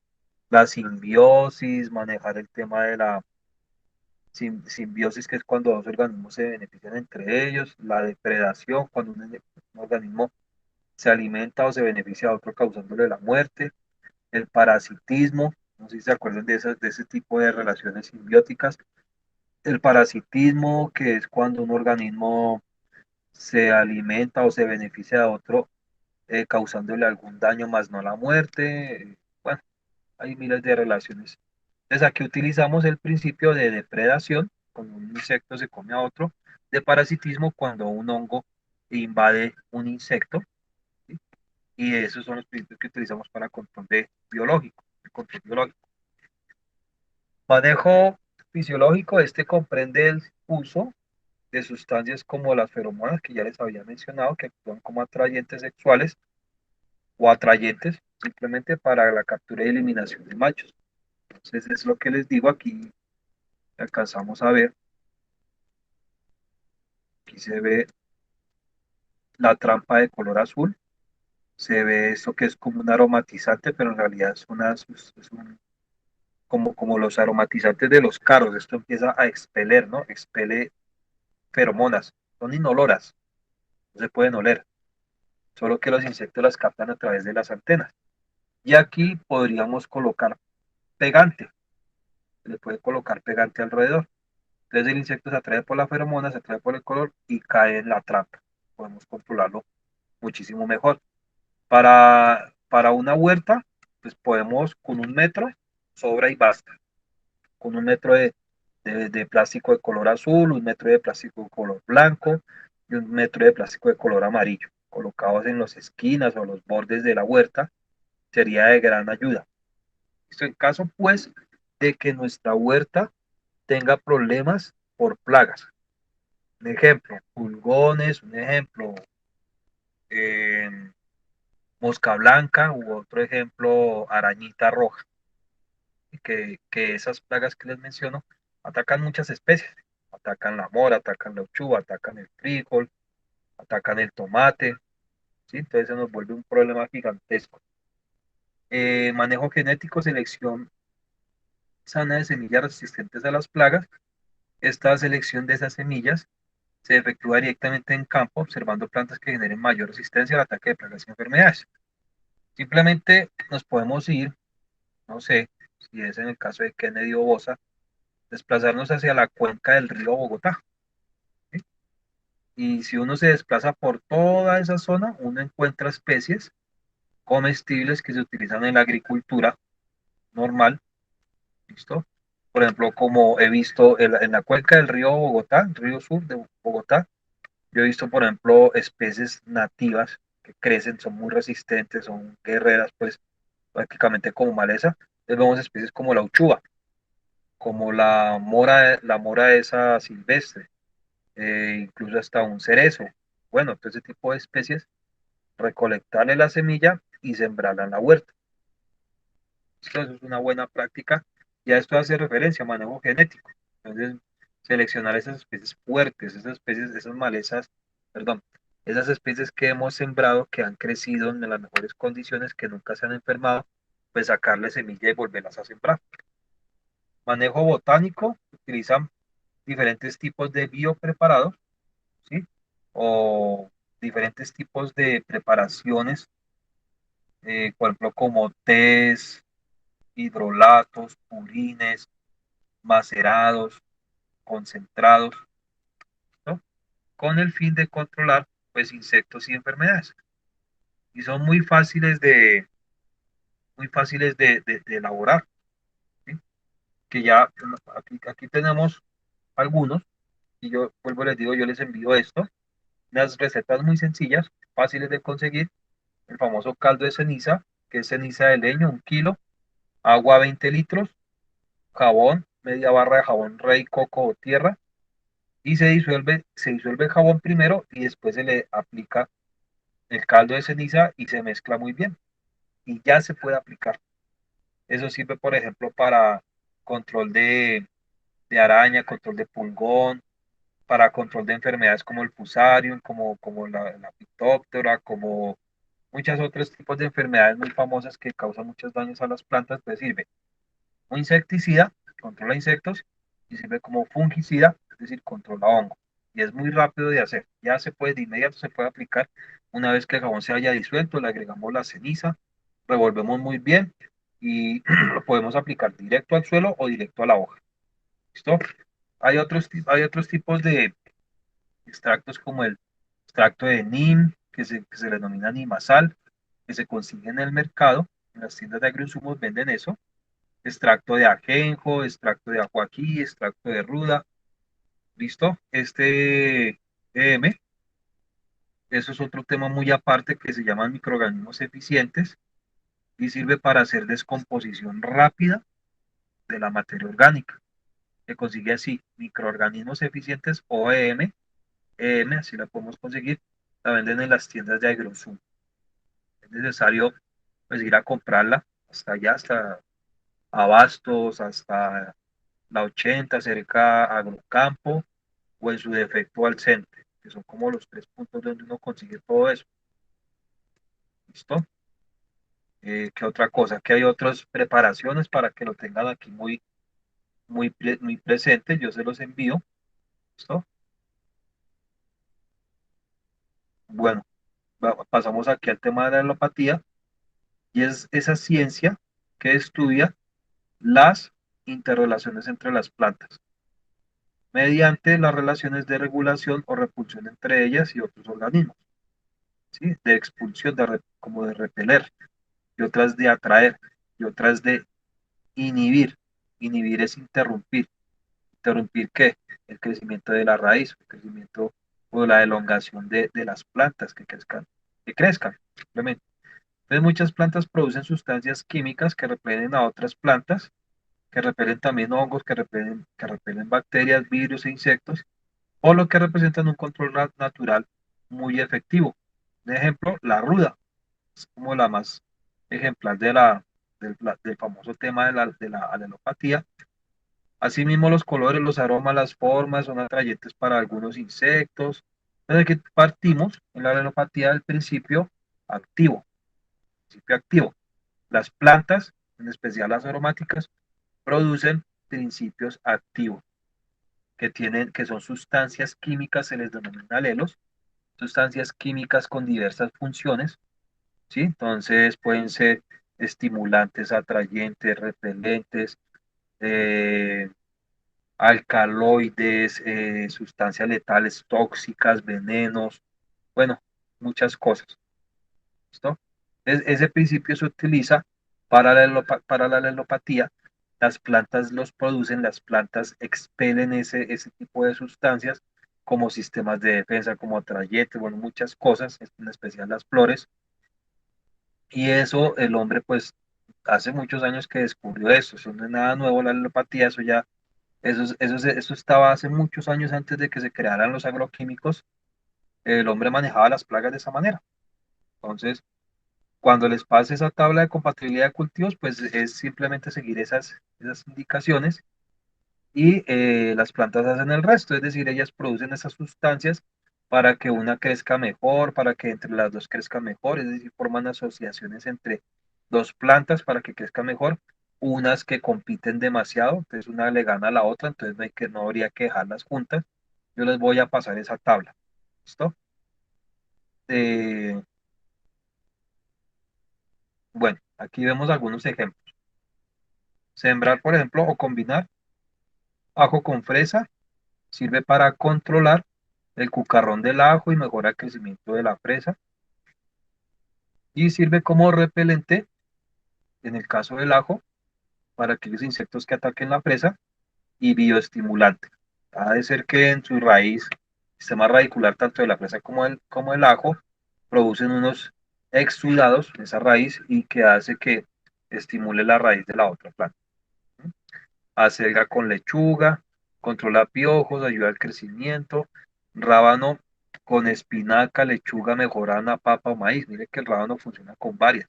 La simbiosis, manejar el tema de la simbiosis, que es cuando dos organismos se benefician entre ellos, la depredación, cuando un organismo se alimenta o se beneficia a otro causándole la muerte, el parasitismo, no sé si se acuerdan de ese tipo de relaciones simbióticas, el parasitismo, que es cuando un organismo se alimenta o se beneficia a otro causándole algún daño más no la muerte. Bueno, hay miles de relaciones. Entonces aquí utilizamos el principio de depredación, cuando un insecto se come a otro, de parasitismo, cuando un hongo invade un insecto, ¿sí? Y esos son los principios que utilizamos para control biológico, el control biológico. Manejo fisiológico, este comprende el uso de sustancias como las feromonas, que ya les había mencionado, que actúan como atrayentes sexuales o atrayentes simplemente para la captura y eliminación de machos. Entonces es lo que les digo aquí, alcanzamos a ver, aquí se ve la trampa de color azul, se ve esto que es como un aromatizante, pero en realidad como los aromatizantes de los carros, esto empieza a expeler, ¿no? Expele feromonas, son inoloras, no se pueden oler, solo que los insectos las captan a través de las antenas. Y aquí podríamos colocar pegante, se le puede colocar pegante alrededor. Entonces el insecto se atrae por la feromona, se atrae por el color y cae en la trampa. Podemos controlarlo muchísimo mejor. Para una huerta, pues podemos con 1 metro, sobra y basta. Con 1 metro de plástico de color azul, 1 metro de plástico de color blanco y 1 metro de plástico de color amarillo, colocados en las esquinas o los bordes de la huerta, sería de gran ayuda. Esto en caso, pues, de que nuestra huerta tenga problemas por plagas. Un ejemplo, pulgones, un ejemplo, eh, mosca blanca u otro ejemplo, arañita roja. Que esas plagas que les menciono atacan muchas especies. Atacan la mora, atacan la uchuva, atacan el frijol, atacan el tomate, ¿sí? Entonces se nos vuelve un problema gigantesco. Manejo genético, selección sana de semillas resistentes a las plagas. Esta selección de esas semillas se efectúa directamente en campo, observando plantas que generen mayor resistencia al ataque de plagas y enfermedades. Simplemente nos podemos ir, no sé, si es en el caso de Kennedy o Bosa, desplazarnos hacia la cuenca del río Bogotá. ¿Sí? Y si uno se desplaza por toda esa zona, uno encuentra especies comestibles que se utilizan en la agricultura normal. ¿Listo? Por ejemplo, como he visto en la cuenca del río Bogotá, el río sur de Bogotá, yo he visto, por ejemplo, especies nativas que crecen, son muy resistentes, son guerreras, pues prácticamente como maleza. Entonces vemos especies como la uchuva, como la mora esa silvestre, incluso hasta un cerezo. Bueno, todo ese tipo de especies, recolectarle la semilla y sembrarla en la huerta. Eso es una buena práctica. Ya esto hace referencia a manejo genético. Entonces, seleccionar esas especies fuertes, esas especies, esas malezas, perdón, esas especies que hemos sembrado, que han crecido en las mejores condiciones, que nunca se han enfermado, pues sacarle semilla y volverlas a sembrar. Manejo botánico, utilizan diferentes tipos de biopreparados, ¿sí? O diferentes tipos de preparaciones, por ejemplo, como tés, hidrolatos, purines, macerados, concentrados, ¿no? Con el fin de controlar pues insectos y enfermedades. Y son muy fáciles de elaborar, ¿sí? Que ya aquí tenemos algunos, y yo vuelvo les digo, yo les envío esto, unas recetas muy sencillas, fáciles de conseguir, el famoso caldo de ceniza, que es ceniza de leño, 1 kilo, agua 20 litros, jabón, media barra de jabón rey, coco o tierra, y se disuelve el jabón primero y después se le aplica el caldo de ceniza y se mezcla muy bien y ya se puede aplicar. Eso sirve, por ejemplo, para control de araña, control de pulgón, para control de enfermedades como el fusarium, como la pitóptera, como muchas otros tipos de enfermedades muy famosas que causan muchos daños a las plantas, pues sirve. Un insecticida, controla insectos, y sirve como fungicida, es decir, controla hongos. Y es muy rápido de hacer. Ya se puede, de inmediato se puede aplicar. Una vez que el jabón se haya disuelto, le agregamos la ceniza, revolvemos muy bien y lo podemos aplicar directo al suelo o directo a la hoja. ¿Listo? Hay otros tipos de extractos como el extracto de NIM, que se le denomina nimasal, que se consigue en el mercado. En las tiendas de agroinsumos venden eso, extracto de ajenjo, extracto de ajoaquí, extracto de ruda. ¿Listo? Este EM, eso es otro tema muy aparte que se llaman microorganismos eficientes y sirve para hacer descomposición rápida de la materia orgánica. Se consigue así, microorganismos eficientes o EM, así la podemos conseguir, la venden en las tiendas de agroinsumo. Es necesario pues ir a comprarla hasta allá, hasta Abastos, hasta la 80 cerca a Agrocampo, o en su defecto al centro, que son como los 3 puntos donde uno consigue todo eso. ¿Listo? ¿Qué otra cosa? Que hay otras preparaciones para que lo tengan aquí muy presente. Yo se los envío. ¿Listo? Bueno, pasamos aquí al tema de la alopatía y es esa ciencia que estudia las interrelaciones entre las plantas mediante las relaciones de regulación o repulsión entre ellas y otros organismos, ¿sí? De expulsión, como de repeler, y otras de atraer, y otras de inhibir. Inhibir es interrumpir. ¿Interrumpir qué? El crecimiento de la raíz, el crecimiento o la elongación de las plantas que crezcan, simplemente. Entonces, muchas plantas producen sustancias químicas que repelen a otras plantas, que repelen también hongos, que repelen bacterias, virus e insectos, o lo que representan un control natural muy efectivo. Un ejemplo, la ruda, es como la más ejemplar del famoso tema de la alelopatía. Asimismo, los colores, los aromas, las formas son atrayentes para algunos insectos. Desde que partimos en la alelopatía del activo, principio activo. Las plantas, en especial las aromáticas, producen principios activos que son sustancias químicas, se les denomina alelos, sustancias químicas con diversas funciones, ¿sí? Entonces pueden ser estimulantes, atrayentes, repelentes, eh, alcaloides, sustancias letales tóxicas, venenos, bueno, muchas cosas. ¿Listo? Ese principio se utiliza para la alelopatía. Las plantas los producen, las plantas expelen ese tipo de sustancias como sistemas de defensa, como atrayentes, bueno, muchas cosas, en especial las flores. Y eso el hombre pues hace muchos años que descubrió eso no es nada nuevo la alelopatía, eso ya, eso estaba hace muchos años antes de que se crearan los agroquímicos, el hombre manejaba las plagas de esa manera. Entonces, cuando les pase esa tabla de compatibilidad de cultivos, pues es simplemente seguir esas indicaciones y las plantas hacen el resto, es decir, ellas producen esas sustancias para que una crezca mejor, para que entre las dos crezca mejor, es decir, forman asociaciones entre dos plantas para que crezca mejor, unas que compiten demasiado, entonces una le gana a la otra, entonces no habría que dejarlas juntas. Yo les voy a pasar esa tabla. ¿Listo? Eh, bueno, aquí vemos algunos ejemplos. Sembrar, por ejemplo, o combinar ajo con fresa sirve para controlar el cucarrón del ajo y mejora el crecimiento de la fresa. Y sirve como repelente, en el caso del ajo, para aquellos insectos que ataquen la fresa y bioestimulante. Ha de ser que en su raíz, sistema radicular tanto de la fresa como el ajo, producen unos exudados en esa raíz y que hace que estimule la raíz de la otra planta. Acelga con lechuga, controla piojos, ayuda al crecimiento. Rábano con espinaca, lechuga, mejorana, papa o maíz. Mire que el rábano funciona con varias.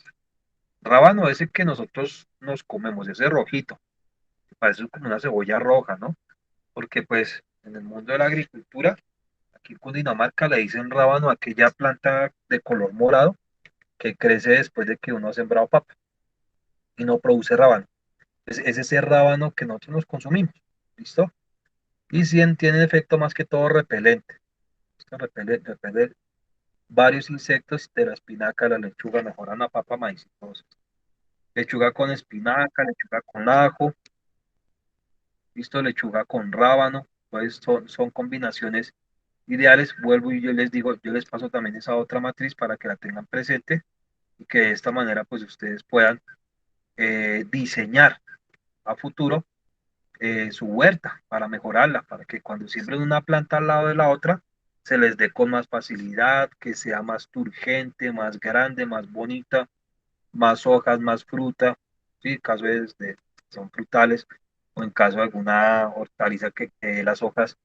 Rábano es el que nosotros nos comemos, ese rojito, que parece como una cebolla roja, ¿no? Porque pues en el mundo de la agricultura, aquí en Cundinamarca le dicen rábano a aquella planta de color morado que crece después de que uno ha sembrado papa y no produce rábano. Es ese rábano que nosotros nos consumimos. ¿Listo? Y sí tiene efecto más que todo repelente. Esto repele varios insectos de la espinaca, la lechuga, mejoran la papa, maíz y todo eso. Lechuga con espinaca, lechuga con ajo, listo, lechuga con rábano. Pues son combinaciones ideales. Vuelvo y yo les digo, yo les paso también esa otra matriz para que la tengan presente y que de esta manera pues ustedes puedan diseñar a futuro su huerta para mejorarla, para que cuando siembren una planta al lado de la otra, se les dé con más facilidad, que sea más turgente, más grande, más bonita, más hojas, más fruta, ¿sí? En caso son frutales, o en caso de alguna hortaliza que dé las hojas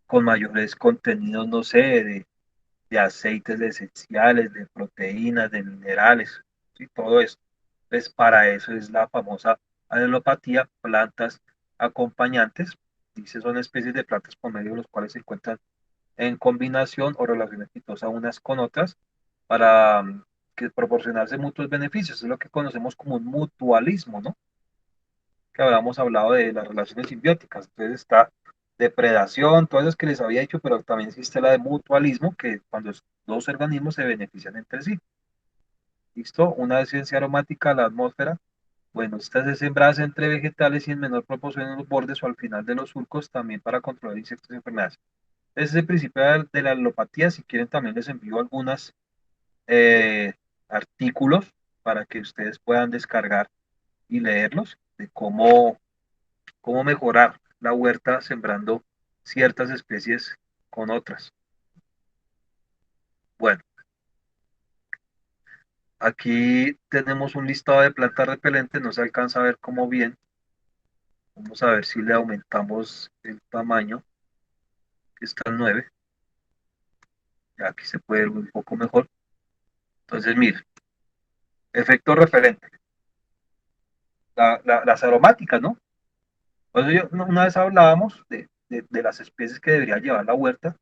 con mayores contenidos, no sé, de aceites esenciales, de proteínas, de minerales, ¿sí? Todo eso. Pues para eso es la famosa alelopatía, plantas acompañantes. Dice, son especies de plantas por medio de los cuales se encuentran en combinación o relación exitosa unas con otras para que proporcionarse mutuos beneficios. Es lo que conocemos como un mutualismo, ¿no? Que habíamos hablado de las relaciones simbióticas. Entonces está depredación, todas esas que les había dicho, pero también existe la de mutualismo, que cuando dos organismos se benefician entre sí. ¿Listo? Una esencia aromática a la atmósfera. Bueno, estas es sembradas entre vegetales y en menor proporción en los bordes o al final de los surcos, también para controlar insectos y enfermedades. Ese es el principio de la alopatía. Si quieren, también les envío algunos artículos para que ustedes puedan descargar y leerlos de cómo mejorar la huerta sembrando ciertas especies con otras. Bueno, aquí tenemos un listado de plantas repelentes, no se alcanza a ver cómo bien. Vamos a ver si le aumentamos el tamaño, que está en 9. Ya aquí se puede ver un poco mejor. Entonces, mire, efecto repelente. Las aromáticas, ¿no? Por eso una vez hablábamos de las especies que debería llevar la huerta.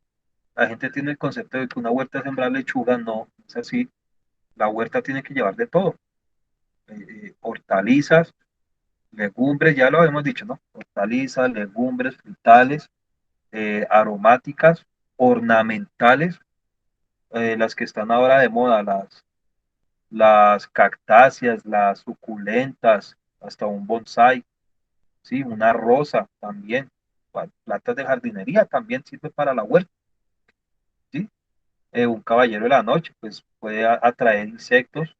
La gente tiene el concepto de que una huerta es sembrar lechuga, no es así. La huerta tiene que llevar de todo. Hortalizas, legumbres, ya lo habíamos dicho, ¿no? Hortalizas, legumbres, frutales. aromáticas, ornamentales, las que están ahora de moda, las cactáceas, las suculentas, hasta un bonsai, ¿sí? Una rosa también, plantas de jardinería también sirve para la huerta, ¿sí? Un caballero de la noche, pues puede atraer insectos,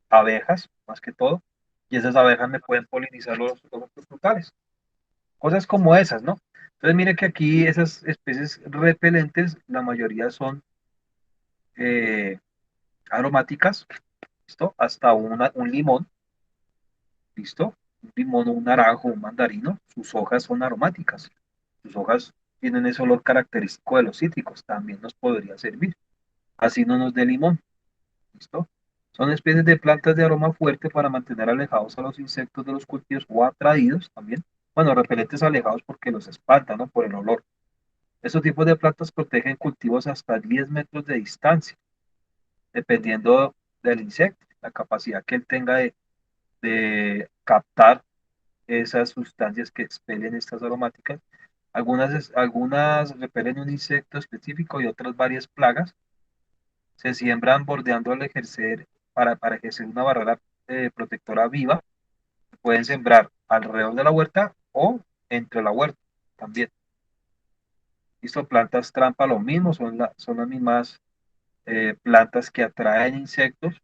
abejas, más que todo, y esas abejas me pueden polinizar los frutales. Cosas como esas, ¿no? Entonces, mire que aquí esas especies repelentes, la mayoría son eh, aromáticas, ¿listo? Hasta un limón, ¿listo? Un limón, un naranjo, un mandarino, sus hojas son aromáticas. Sus hojas tienen ese olor característico de los cítricos, también nos podría servir. Así no nos dé limón, ¿listo? Son especies de plantas de aroma fuerte para mantener alejados a los insectos de los cultivos o atraídos también. Bueno, repelentes alejados porque los espantan, ¿no? Por el olor. Estos tipos de plantas protegen cultivos hasta 10 metros de distancia, dependiendo del insecto, la capacidad que él tenga de captar esas sustancias que expelen estas aromáticas. Algunas repelen un insecto específico y otras varias plagas. Se siembran bordeando al ejercer, para ejercer una barrera protectora viva. Pueden sembrar alrededor de la huerta o entre la huerta también. Listo, plantas trampa lo mismo, son las mismas plantas que atraen insectos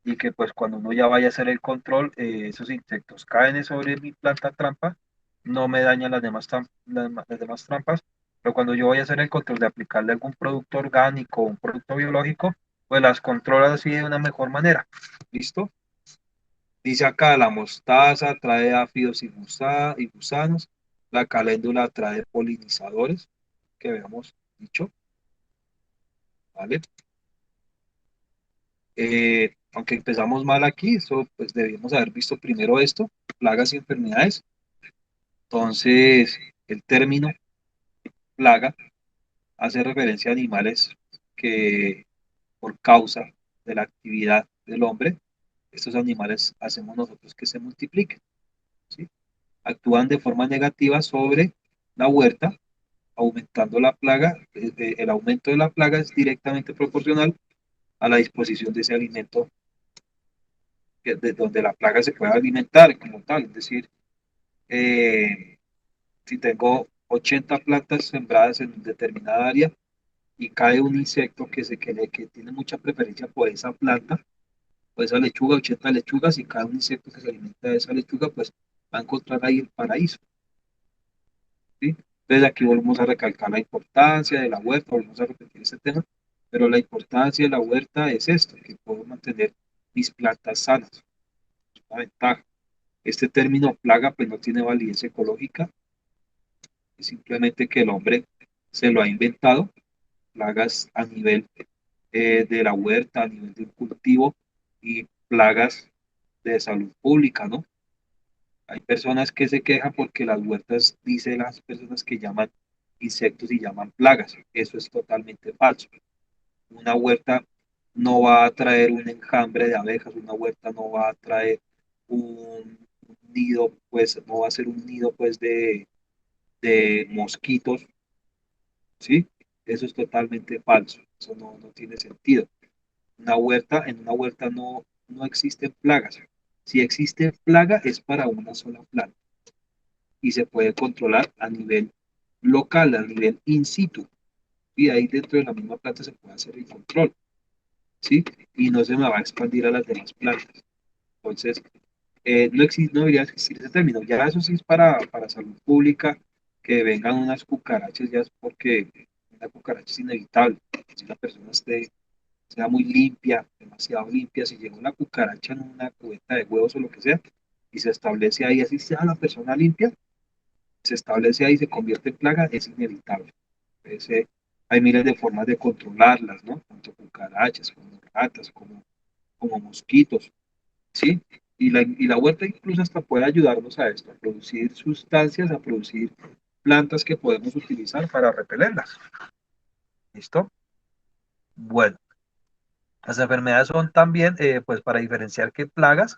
y que pues cuando uno ya vaya a hacer el control, esos insectos caen sobre mi planta trampa, no me dañan las demás trampas, pero cuando yo voy a hacer el control de aplicarle algún producto orgánico o un producto biológico, pues las controla así de una mejor manera. ¿Listo? Dice acá, la mostaza atrae áfidos y gusanos, la caléndula atrae polinizadores, que habíamos dicho, ¿vale? Aunque empezamos mal aquí, eso, pues debíamos haber visto primero esto, plagas y enfermedades. Entonces, el término plaga hace referencia a animales que por causa de la actividad del hombre, estos animales hacemos nosotros que se multipliquen, ¿sí? Actúan de forma negativa sobre la huerta, aumentando la plaga. El aumento de la plaga es directamente proporcional a la disposición de ese alimento de donde la plaga se pueda alimentar como tal, es decir, eh, si tengo 80 plantas sembradas en determinada área y cae un insecto que tiene mucha preferencia por esa planta, por esa lechuga, 80 lechugas, y cada un insecto que se alimenta de esa lechuga, pues va a encontrar ahí el paraíso, ¿sí? Entonces aquí volvemos a recalcar la importancia de la huerta, volvemos a repetir este tema, pero la importancia de la huerta es esto, que puedo mantener mis plantas sanas, es una ventaja. Este término plaga pues no tiene validez ecológica, es simplemente que el hombre se lo ha inventado, plagas a nivel de la huerta, a nivel de un cultivo y plagas de salud pública, ¿no? Hay personas que se quejan porque las huertas, dice las personas que llaman insectos y llaman plagas. Eso es totalmente falso. Una huerta no va a traer un enjambre de abejas, una huerta no va a traer un nido, pues no va a ser un nido pues de mosquitos, ¿sí? Eso es totalmente falso, eso no tiene sentido. En una huerta no existen plagas. Si existe plaga es para una sola planta y se puede controlar a nivel local, a nivel in situ. Y ahí dentro de la misma planta se puede hacer el control, ¿sí? Y no se me va a expandir a las demás plantas. Entonces, no debería existir ese término. Ya eso sí es para salud pública, que vengan unas cucarachas, ya es porque una cucaracha es inevitable. Si la persona sea muy limpia, demasiado limpia, si llega una cucaracha en una cubeta de huevos o lo que sea, y se establece ahí, así sea la persona limpia, se establece ahí, se convierte en plaga, es inevitable. Entonces, hay miles de formas de controlarlas, ¿no? Tanto cucarachas, como ratas, como mosquitos, ¿sí? Y la huerta incluso hasta puede ayudarnos a esto, a producir sustancias, a producir plantas que podemos utilizar para repelerlas. ¿Listo? Bueno, las enfermedades son también, pues para diferenciar qué plagas,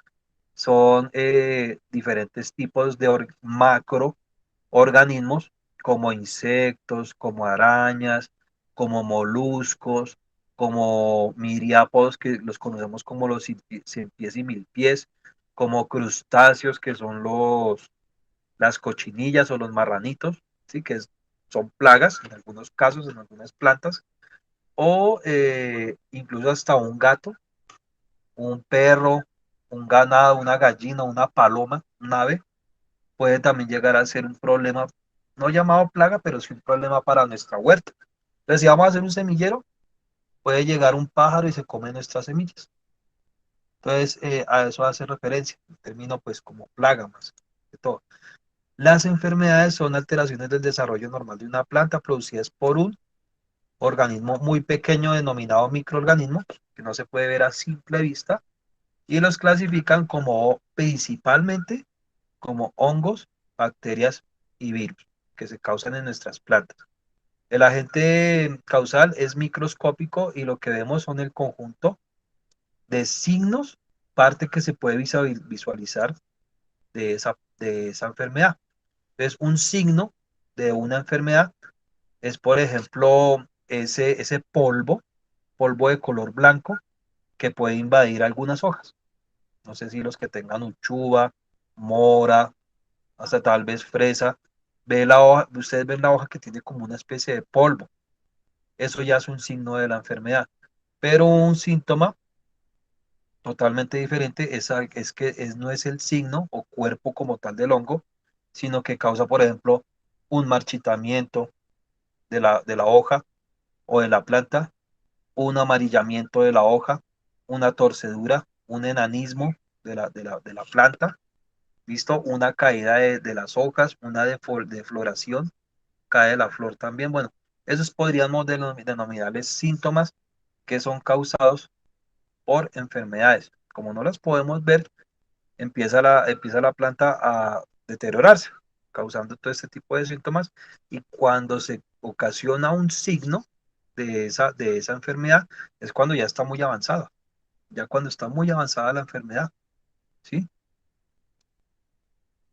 son diferentes tipos de macroorganismos como insectos, como arañas, como moluscos, como miriápodos, que los conocemos como los cien pies y mil pies, como crustáceos, que son las cochinillas o los marranitos, ¿sí? Son plagas en algunos casos, en algunas plantas, o incluso hasta un gato, un perro, un ganado, una gallina, una paloma, un ave, puede también llegar a ser un problema, no llamado plaga, pero sí un problema para nuestra huerta. Entonces, si vamos a hacer un semillero, puede llegar un pájaro y se come nuestras semillas. Entonces, a eso hace referencia, el término pues como plaga más que todo. Las enfermedades son alteraciones del desarrollo normal de una planta producidas por un organismo muy pequeño denominado microorganismo, que no se puede ver a simple vista, y los clasifican como principalmente como hongos, bacterias y virus que se causan en nuestras plantas. El agente causal es microscópico y lo que vemos son el conjunto de signos, parte que se puede visualizar de esa enfermedad. Entonces, un signo de una enfermedad es, por ejemplo, ese polvo de color blanco que puede invadir algunas hojas. No sé si los que tengan uchuva, mora, hasta tal vez fresa, ustedes ven la hoja que tiene como una especie de polvo. Eso ya es un signo de la enfermedad. Pero un síntoma totalmente diferente es que no es el signo o cuerpo como tal del hongo, sino que causa, por ejemplo, un marchitamiento de la hoja o de la planta, un amarillamiento de la hoja, una torcedura, un enanismo de la planta, ¿listo? Una caída de las hojas, una defloración, cae la flor también. Bueno, esos podríamos denominarles síntomas que son causados por enfermedades. Como no las podemos ver, empieza la planta a deteriorarse, causando todo este tipo de síntomas. Y cuando se ocasiona un signo de esa enfermedad, es cuando ya está muy avanzada. Ya cuando está muy avanzada la enfermedad, ¿sí?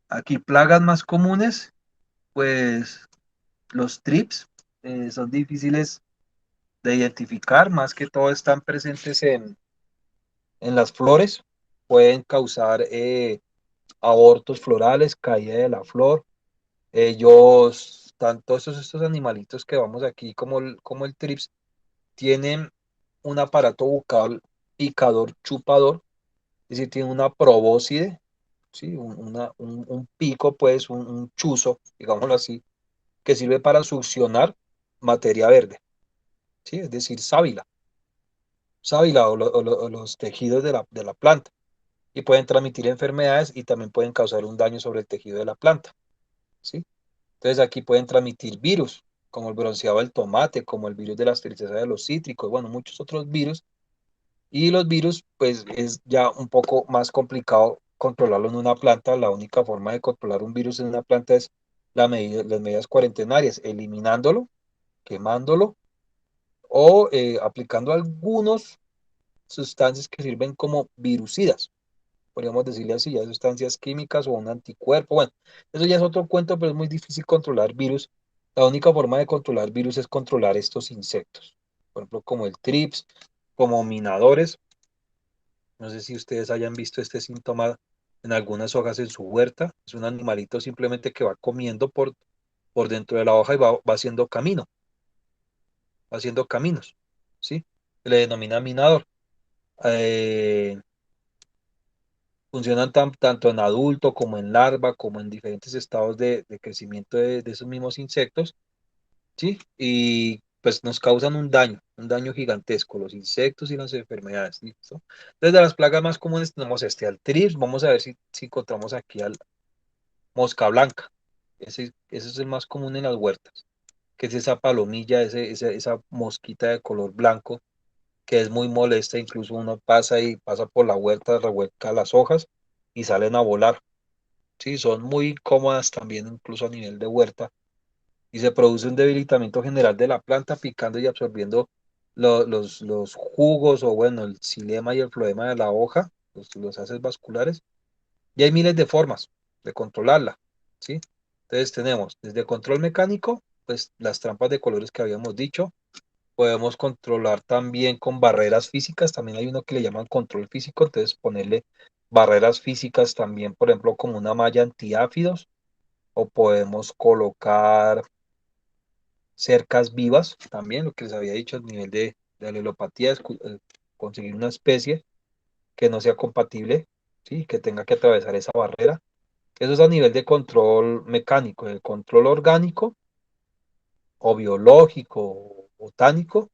Aquí plagas más comunes, pues los trips son difíciles de identificar, más que todo están presentes en las flores, pueden causar abortos florales, caída de la flor. Tanto estos animalitos que vamos aquí, como el trips, tienen un aparato bucal picador chupador, es decir, tienen una probóscide, ¿sí? Un pico, pues, un chuzo, digámoslo así, que sirve para succionar materia verde, ¿sí? Es decir, sábila o los tejidos de la planta. Y pueden transmitir enfermedades y también pueden causar un daño sobre el tejido de la planta, ¿sí? Entonces aquí pueden transmitir virus, como el bronceado del tomate, como el virus de las tristezas de los cítricos, bueno, muchos otros virus. Y los virus, pues es ya un poco más complicado controlarlo en una planta. La única forma de controlar un virus en una planta es las medidas cuarentenarias, eliminándolo, quemándolo o aplicando algunas sustancias que sirven como virucidas, podríamos decirle así, ya sustancias químicas o un anticuerpo. Bueno, eso ya es otro cuento, pero es muy difícil controlar virus. La única forma de controlar virus es controlar estos insectos, por ejemplo, como el trips, como minadores. No sé si ustedes hayan visto este síntoma en algunas hojas en su huerta. Es un animalito simplemente que va comiendo por dentro de la hoja y va haciendo camino, va haciendo caminos, ¿sí? Se le denomina minador. Eh, Funcionan tanto en adulto como en larva, como en diferentes estados de crecimiento de esos mismos insectos, ¿sí? Y pues nos causan un daño gigantesco, los insectos y las enfermedades, ¿listo? Entonces, de las plagas más comunes tenemos al trips, vamos a ver si encontramos aquí al mosca blanca, ese es el más común en las huertas, que es esa palomilla, esa mosquita de color blanco, que es muy molesta, incluso uno pasa por la huerta, revuelca las hojas y salen a volar. Sí, son muy cómodas también, incluso a nivel de huerta, y se produce un debilitamiento general de la planta, picando y absorbiendo los jugos o, bueno, el xilema y el floema de la hoja, los haces vasculares, y hay miles de formas de controlarla, ¿sí? Entonces tenemos desde control mecánico, pues las trampas de colores que habíamos dicho. Podemos controlar también con barreras físicas. También hay uno que le llaman control físico. Entonces ponerle barreras físicas también, por ejemplo, como una malla antiáfidos. O podemos colocar cercas vivas también, lo que les había dicho, a nivel de alelopatía, es conseguir una especie que no sea compatible, ¿sí? Que tenga que atravesar esa barrera. Eso es a nivel de control mecánico. El control orgánico o biológico o botánico,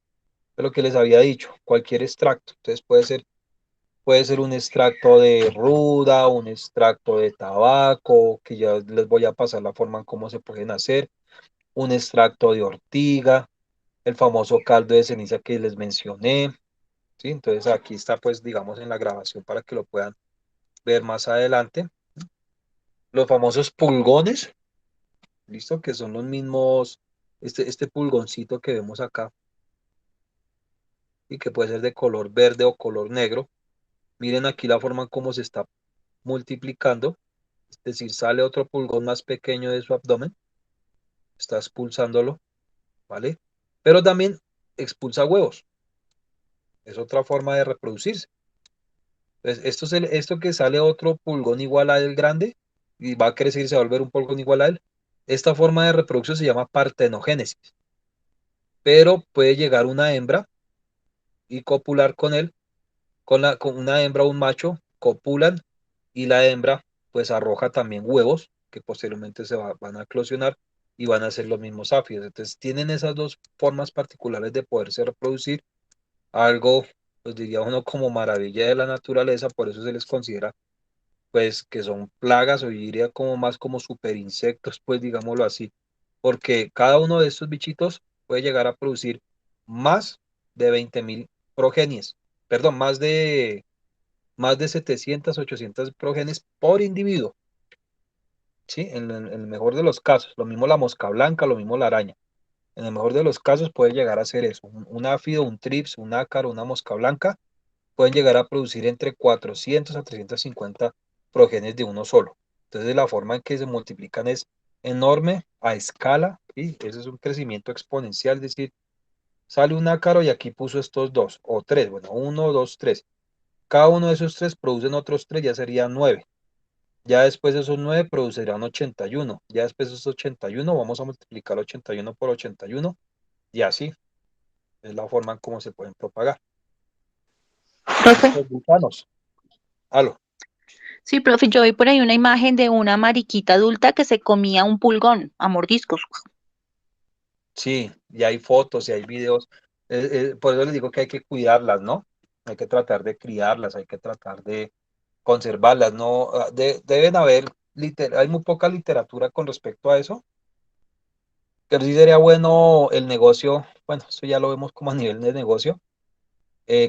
es lo que les había dicho, cualquier extracto. Entonces puede ser un extracto de ruda, un extracto de tabaco, que ya les voy a pasar la forma en cómo se pueden hacer, un extracto de ortiga, el famoso caldo de ceniza que les mencioné, ¿sí? Entonces aquí está, pues, digamos, en la grabación para que lo puedan ver más adelante. Los famosos pulgones, ¿listo? Que son los mismos, este pulgoncito que vemos acá, y que puede ser de color verde o color negro. Miren aquí la forma en cómo se está multiplicando, es decir, sale otro pulgón más pequeño de su abdomen, está expulsándolo, ¿vale? Pero también expulsa huevos, es otra forma de reproducirse. Entonces, esto que sale otro pulgón igual a el grande y va a crecer y se va a volver un pulgón igual a él, esta forma de reproducción se llama partenogénesis, pero puede llegar una hembra y copular con él, con una hembra o un macho, copulan y la hembra pues arroja también huevos que posteriormente van a eclosionar y van a ser los mismos áfidos. Entonces tienen esas dos formas particulares de poderse reproducir, algo, pues diría uno como maravilla de la naturaleza, por eso se les considera pues que son plagas, o yo diría como más como super insectos, pues digámoslo así, porque cada uno de estos bichitos puede llegar a producir más de 20.000 progenies, perdón, más de 700, 800 progenies por individuo, ¿sí? En el mejor de los casos, lo mismo la mosca blanca, lo mismo la araña. En el mejor de los casos puede llegar a ser eso, un áfido, un trips, un ácaro, una mosca blanca, pueden llegar a producir entre 400 a 350 progenies de uno solo. Entonces la forma en que se multiplican es enorme a escala, y ese es un crecimiento exponencial, es decir, sale un ácaro y aquí puso estos dos, o tres, bueno, uno, dos, tres. Cada uno de esos tres producen otros tres, ya serían nueve. Ya después de esos nueve producirán 81. Ya después de esos 81 vamos a multiplicar 81 por 81 y así es la forma en cómo se pueden propagar. Profe, Los gusanos, aló. sí, profe, yo vi por ahí una imagen de una mariquita adulta que se comía un pulgón a mordiscos. Sí, y hay fotos y hay videos. Por eso les digo que hay que cuidarlas, ¿no? Hay que tratar de criarlas, hay que tratar de conservarlas, ¿no? Deben haber, hay muy poca literatura con respecto a eso, pero sí sería bueno el negocio, bueno, eso ya lo vemos como a nivel de negocio,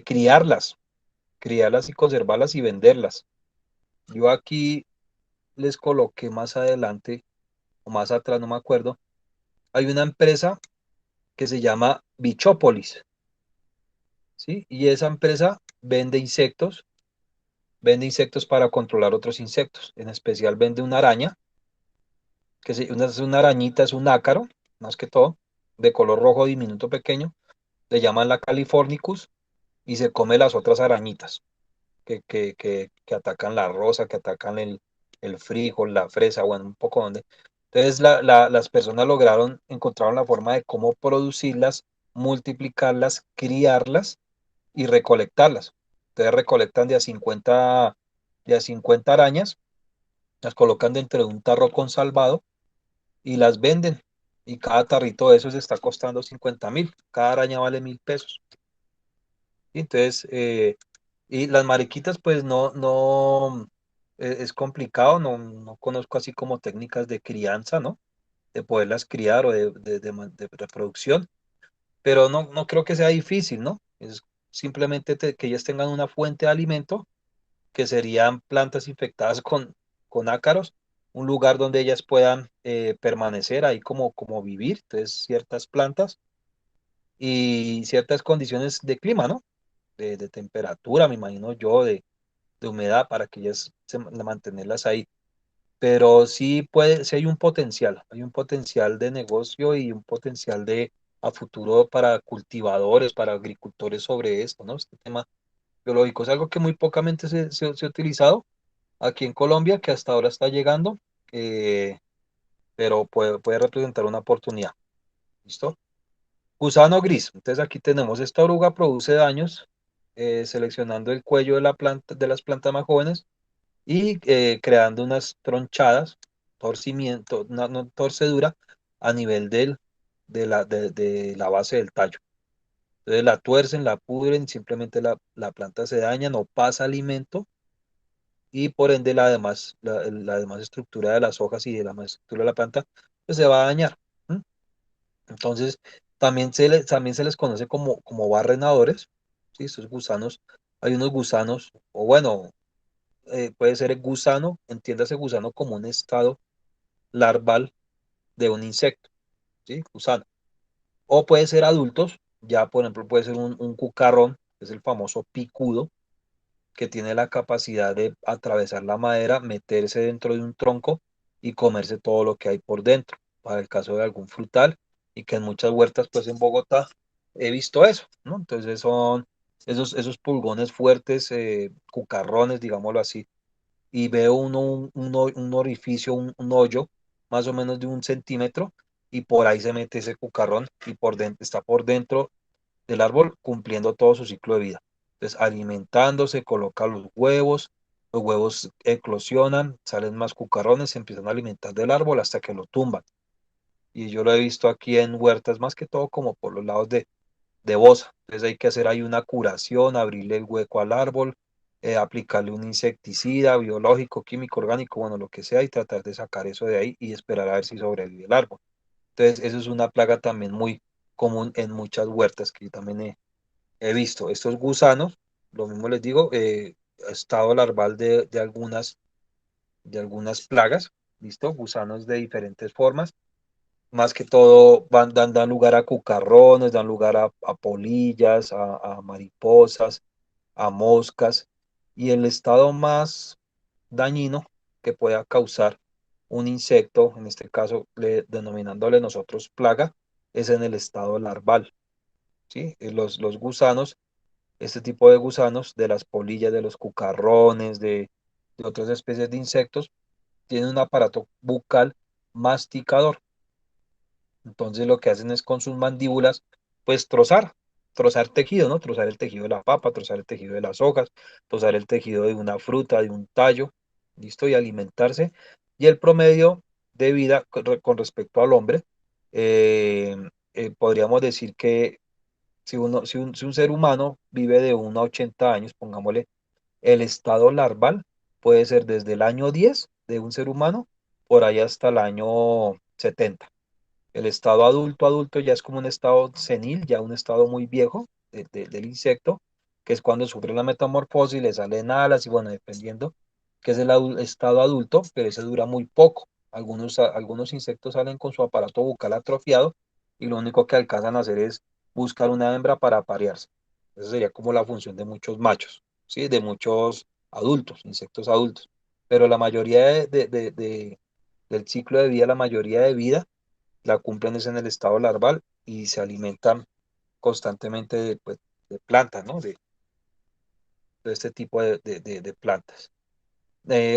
criarlas, criarlas y conservarlas y venderlas. Yo aquí les coloqué más adelante, o más atrás, no me acuerdo, hay una empresa que se llama Bichópolis. ¿Sí? Y esa empresa vende insectos para controlar otros insectos. En especial vende una araña, es una arañita, es un ácaro, más que todo, de color rojo diminuto pequeño. Le llaman la Californicus y se come las otras arañitas que atacan la rosa, que atacan el frijol, la fresa, bueno, un poco donde. Entonces las personas encontraron la forma de cómo producirlas, multiplicarlas, criarlas y recolectarlas. Entonces recolectan de a 50 arañas, las colocan dentro de un tarro con salvado y las venden. Y cada tarrito de esos está costando 50.000. Cada araña vale 1.000 pesos. Y entonces, y las mariquitas, pues no, es complicado, no conozco así como técnicas de crianza, ¿no? De poderlas criar o de reproducción, pero no creo que sea difícil, ¿no? Es simplemente que ellas tengan una fuente de alimento, que serían plantas infectadas con ácaros, un lugar donde ellas puedan permanecer ahí como vivir, entonces ciertas plantas y ciertas condiciones de clima, ¿no? De temperatura, me imagino yo, de humedad, para que ellas mantenerlas ahí. pero sí puede, sí hay un potencial de negocio y un potencial de a futuro para cultivadores, para agricultores sobre esto, ¿no? Este tema biológico es algo que muy pocamente se ha utilizado aquí en Colombia, que hasta ahora está llegando, eh, pero puede representar una oportunidad. ¿Listo? Gusano gris. Entonces aquí tenemos esta oruga produce daños seleccionando el cuello de la planta, de las plantas más jóvenes y creando unas tronchadas, torcimiento, una torcedura a nivel de la base del tallo. Entonces la tuercen, la pudren, simplemente la planta se daña, no pasa alimento y por ende la demás estructura de las hojas y de la demás estructura de la planta pues se va a dañar. ¿M? Entonces también se les conoce como barrenadores, ¿sí? Estos gusanos, hay unos gusanos, o bueno, puede ser el gusano, entiéndase gusano como un estado larval de un insecto, ¿sí? Gusano. O puede ser adultos, ya por ejemplo puede ser un cucarrón, que es el famoso picudo, que tiene la capacidad de atravesar la madera, meterse dentro de un tronco y comerse todo lo que hay por dentro, para el caso de algún frutal, y que en muchas huertas, pues en Bogotá, he visto eso, ¿no? Entonces son esos pulgones fuertes, cucarrones, digámoslo así, y veo un orificio, un hoyo, más o menos de 1 centímetro, y por ahí se mete ese cucarrón y por dentro, está por dentro del árbol cumpliendo todo su ciclo de vida. Entonces, alimentándose, coloca los huevos eclosionan, salen más cucarrones, se empiezan a alimentar del árbol hasta que lo tumban. Y yo lo he visto aquí en huertas, más que todo como por los lados de Bosa. Entonces hay que hacer ahí una curación, abrirle el hueco al árbol, aplicarle un insecticida biológico, químico, orgánico, bueno, lo que sea, y tratar de sacar eso de ahí y esperar a ver si sobrevive el árbol. Entonces, eso es una plaga también muy común en muchas huertas que yo también he visto. Estos gusanos, lo mismo les digo, estado larval de algunas plagas, ¿listo? Gusanos de diferentes formas. Más que todo dan lugar a cucarrones, dan lugar a polillas, a mariposas, a moscas. Y el estado más dañino que pueda causar un insecto, en este caso denominándole nosotros plaga, es en el estado larval, ¿sí? Los gusanos, este tipo de gusanos, de las polillas, de los cucarrones, de otras especies de insectos, tienen un aparato bucal masticador. Entonces lo que hacen es con sus mandíbulas, pues trozar tejido, ¿no? Trozar el tejido de la papa, trozar el tejido de las hojas, trozar el tejido de una fruta, de un tallo, ¿listo? Y alimentarse. Y el promedio de vida con respecto al hombre, eh, podríamos decir que si un ser humano vive de 1 a 80 años, pongámosle, el estado larval puede ser desde el año 10 de un ser humano por ahí hasta el año 70. El estado adulto, adulto ya es como un estado senil, ya un estado muy viejo del insecto, que es cuando sufre la metamorfosis, le salen alas y bueno, dependiendo, que es el estado adulto, pero ese dura muy poco. Algunos insectos salen con su aparato bucal atrofiado y lo único que alcanzan a hacer es buscar una hembra para aparearse. Esa sería como la función de muchos machos, ¿sí? De muchos adultos, insectos adultos. Pero la mayoría del ciclo de vida, la mayoría de vida, la cumplen es en el estado larval y se alimentan constantemente pues, de plantas, ¿no? De este tipo de plantas.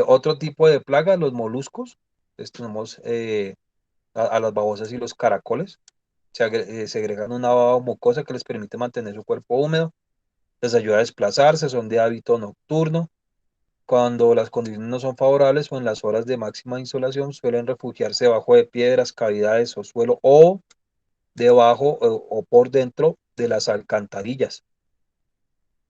Otro tipo de plaga, los moluscos. Entonces tenemos a las babosas y los caracoles. Segregan una baba mucosa que les permite mantener su cuerpo húmedo, les ayuda a desplazarse, son de hábito nocturno. Cuando las condiciones no son favorables o en las horas de máxima insolación, suelen refugiarse debajo de piedras, cavidades o suelo o debajo o por dentro de las alcantarillas.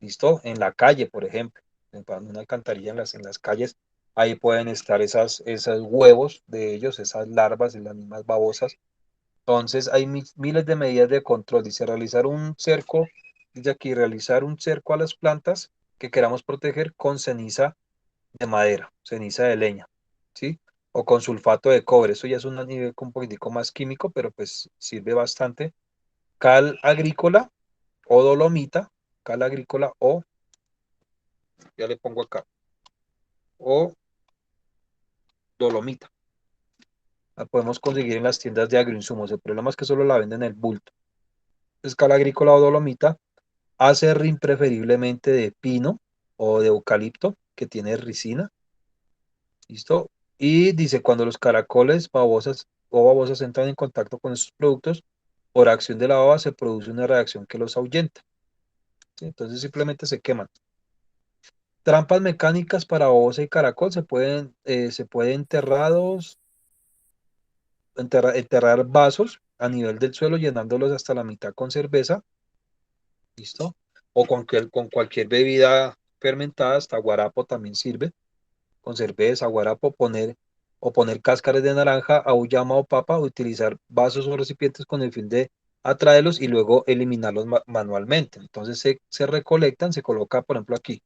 ¿Listo? En la calle, por ejemplo, en una alcantarilla en las calles, ahí pueden estar esos huevos de ellos, esas larvas de las mismas babosas. Entonces hay miles de medidas de control. Dice realizar un cerco, dice aquí realizar un cerco a las plantas que queramos proteger con ceniza de madera, ceniza de leña, ¿sí? O con sulfato de cobre. Eso ya es un nivel un poquitico más químico, pero pues sirve bastante. Cal agrícola o dolomita, cal agrícola o, ya le pongo acá, o dolomita. La podemos conseguir en las tiendas de agroinsumos. El problema es que solo la venden en el bulto. Es cal agrícola o dolomita, acerrín preferiblemente de pino o de eucalipto, que tiene ricina. ¿Listo? Y dice, cuando los caracoles, babosas o babosas entran en contacto con estos productos, por acción de la baba se produce una reacción que los ahuyenta. ¿Sí? Entonces simplemente se queman. Trampas mecánicas para babosa y caracol se pueden enterrar vasos a nivel del suelo llenándolos hasta la mitad con cerveza, ¿listo? O con cualquier bebida fermentada, hasta guarapo también sirve, con cerveza, guarapo, poner cáscaras de naranja, auyama o papa, utilizar vasos o recipientes con el fin de atraerlos y luego eliminarlos manualmente. Entonces se recolectan, se coloca, por ejemplo, aquí,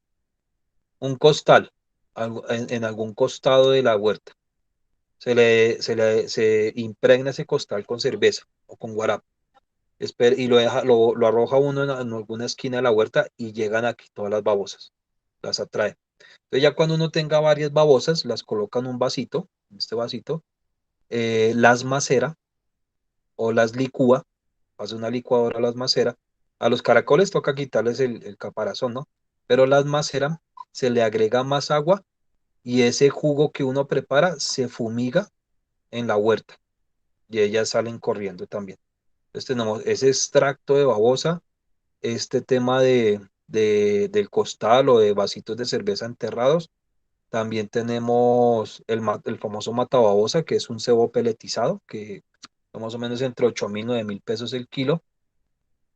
un costal en algún costado de la huerta. Se impregna ese costal con cerveza o con guarapo. Y lo arroja uno en alguna esquina de la huerta y llegan aquí todas las babosas. Las atrae. Entonces ya cuando uno tenga varias babosas, las coloca en un vasito, en este vasito, las macera o las licúa, hace una licuadora, las macera. A los caracoles toca quitarles el caparazón, ¿no? Pero las macera, se le agrega más agua y ese jugo que uno prepara se fumiga en la huerta y ellas salen corriendo también. Entonces tenemos ese extracto de babosa, este tema del costal o de vasitos de cerveza enterrados. También tenemos el famoso matababosa, que es un cebo peletizado, que está más o menos entre 8.000 y 9.000 pesos el kilo,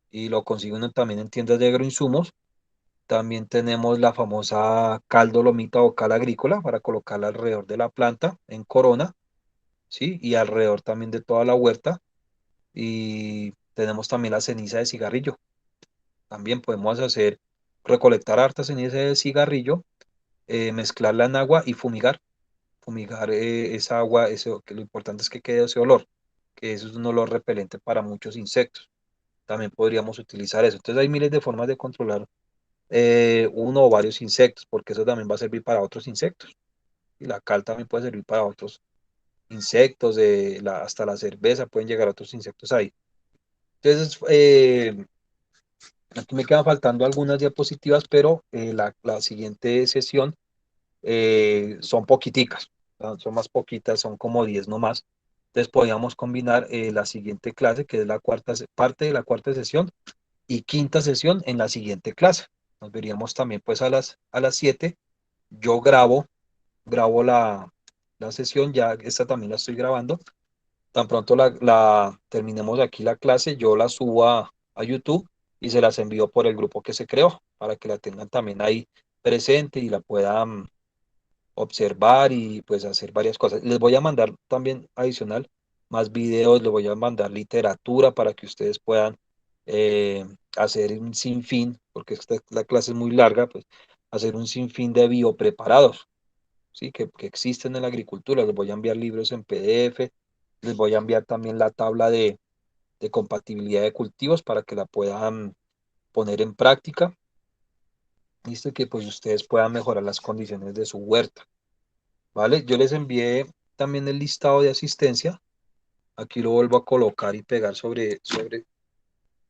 y lo consigue uno también en tiendas de agroinsumos. También tenemos la famosa cal dolomita o cal agrícola para colocarla alrededor de la planta en corona, ¿sí? Y alrededor también de toda la huerta. Y tenemos también la ceniza de cigarrillo. También podemos recolectar harta ceniza de cigarrillo, mezclarla en agua y fumigar esa agua, que lo importante es que quede ese olor, que eso es un olor repelente para muchos insectos. También podríamos utilizar eso. Entonces hay miles de formas de controlar uno o varios insectos, porque eso también va a servir para otros insectos. Y la cal también puede servir para otros insectos, hasta la cerveza pueden llegar otros insectos ahí. Entonces, aquí me quedan faltando algunas diapositivas, pero la siguiente sesión son poquiticas, ¿no? Son más poquitas, son como 10 nomás. Entonces podríamos combinar la siguiente clase, que es parte de la cuarta sesión, y quinta sesión en la siguiente clase. Nos veríamos también pues a las 7. Yo grabo la sesión, ya esta también la estoy grabando. Tan pronto terminemos aquí la clase, yo la subo a YouTube y se las envío por el grupo que se creó, para que la tengan también ahí presente y la puedan observar y pues hacer varias cosas. Les voy a mandar también adicional más videos, les voy a mandar literatura para que ustedes puedan eh, hacer un sinfín, porque la clase es muy larga, pues hacer un sinfín de biopreparados, ¿sí? Que existen en la agricultura. Les voy a enviar libros en PDF, les voy a enviar también la tabla de compatibilidad de cultivos para que la puedan poner en práctica, listo, que pues ustedes puedan mejorar las condiciones de su huerta. ¿Vale? Yo les envié también el listado de asistencia. Aquí lo vuelvo a colocar y pegar sobre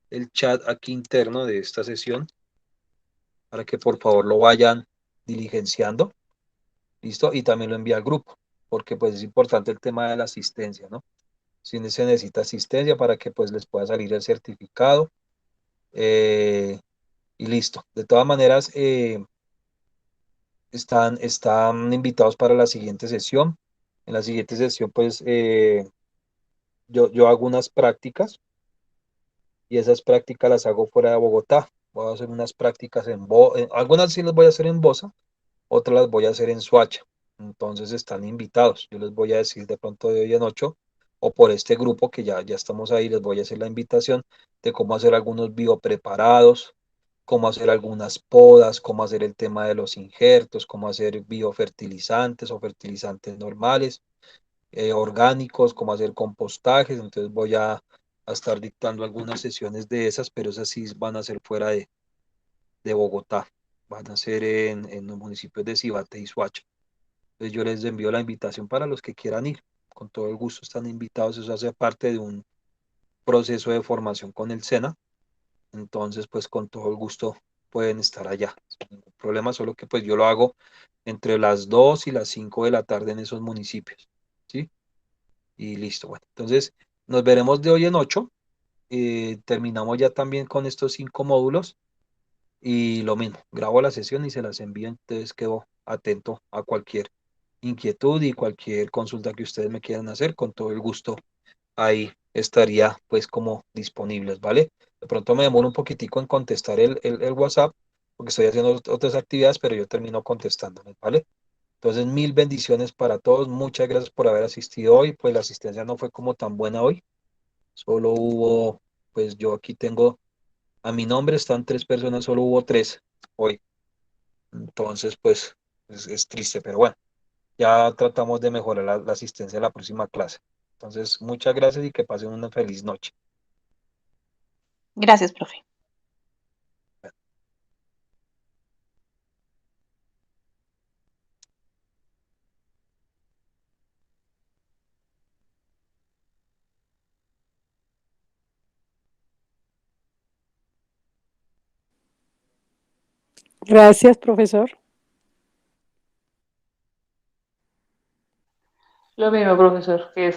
el chat aquí interno de esta sesión para que por favor lo vayan diligenciando. ¿Listo? Y también lo envía al grupo, porque pues es importante el tema de la asistencia, ¿no? Si se necesita asistencia para que pues les pueda salir el certificado y listo. De todas maneras, están invitados para la siguiente sesión. En la siguiente sesión, pues, yo hago unas prácticas y esas prácticas las hago fuera de Bogotá. Voy a hacer unas prácticas algunas sí las voy a hacer en Bosa, otras las voy a hacer en Soacha. Entonces están invitados. Yo les voy a decir de pronto de hoy en ocho o por este grupo que ya estamos ahí, les voy a hacer la invitación de cómo hacer algunos biopreparados, cómo hacer algunas podas, cómo hacer el tema de los injertos, cómo hacer biofertilizantes o fertilizantes normales, orgánicos, cómo hacer compostajes. Entonces voy a estar dictando algunas sesiones de esas, pero esas sí van a ser fuera de Bogotá, van a ser en los municipios de Cibate y Soacha. Entonces yo les envío la invitación para los que quieran ir. Con todo el gusto están invitados. Eso hace parte de un proceso de formación con el SENA. Entonces, pues con todo el gusto pueden estar allá. Sin ningún problema, solo que pues yo lo hago entre las 2 y las 5 de la tarde en esos municipios. ¿Sí? Y listo. Bueno, entonces nos veremos de hoy en 8. Terminamos ya también con estos 5 módulos. Y lo mismo, grabo la sesión y se las envío, entonces quedo atento a cualquier inquietud y cualquier consulta que ustedes me quieran hacer, con todo el gusto ahí estaría pues como disponibles, ¿vale? De pronto me demoro un poquitico en contestar el WhatsApp porque estoy haciendo otras actividades, pero yo termino contestándoles, ¿vale? Entonces, mil bendiciones para todos, muchas gracias por haber asistido hoy, pues la asistencia no fue como tan buena hoy, solo hubo, pues yo aquí tengo, a mi nombre están 3 personas, solo hubo 3 hoy. Entonces, pues es triste, pero bueno, ya tratamos de mejorar la asistencia a la próxima clase. Entonces, muchas gracias y que pasen una feliz noche. Gracias, profe. Gracias, profesor. Lo mismo, profesor, que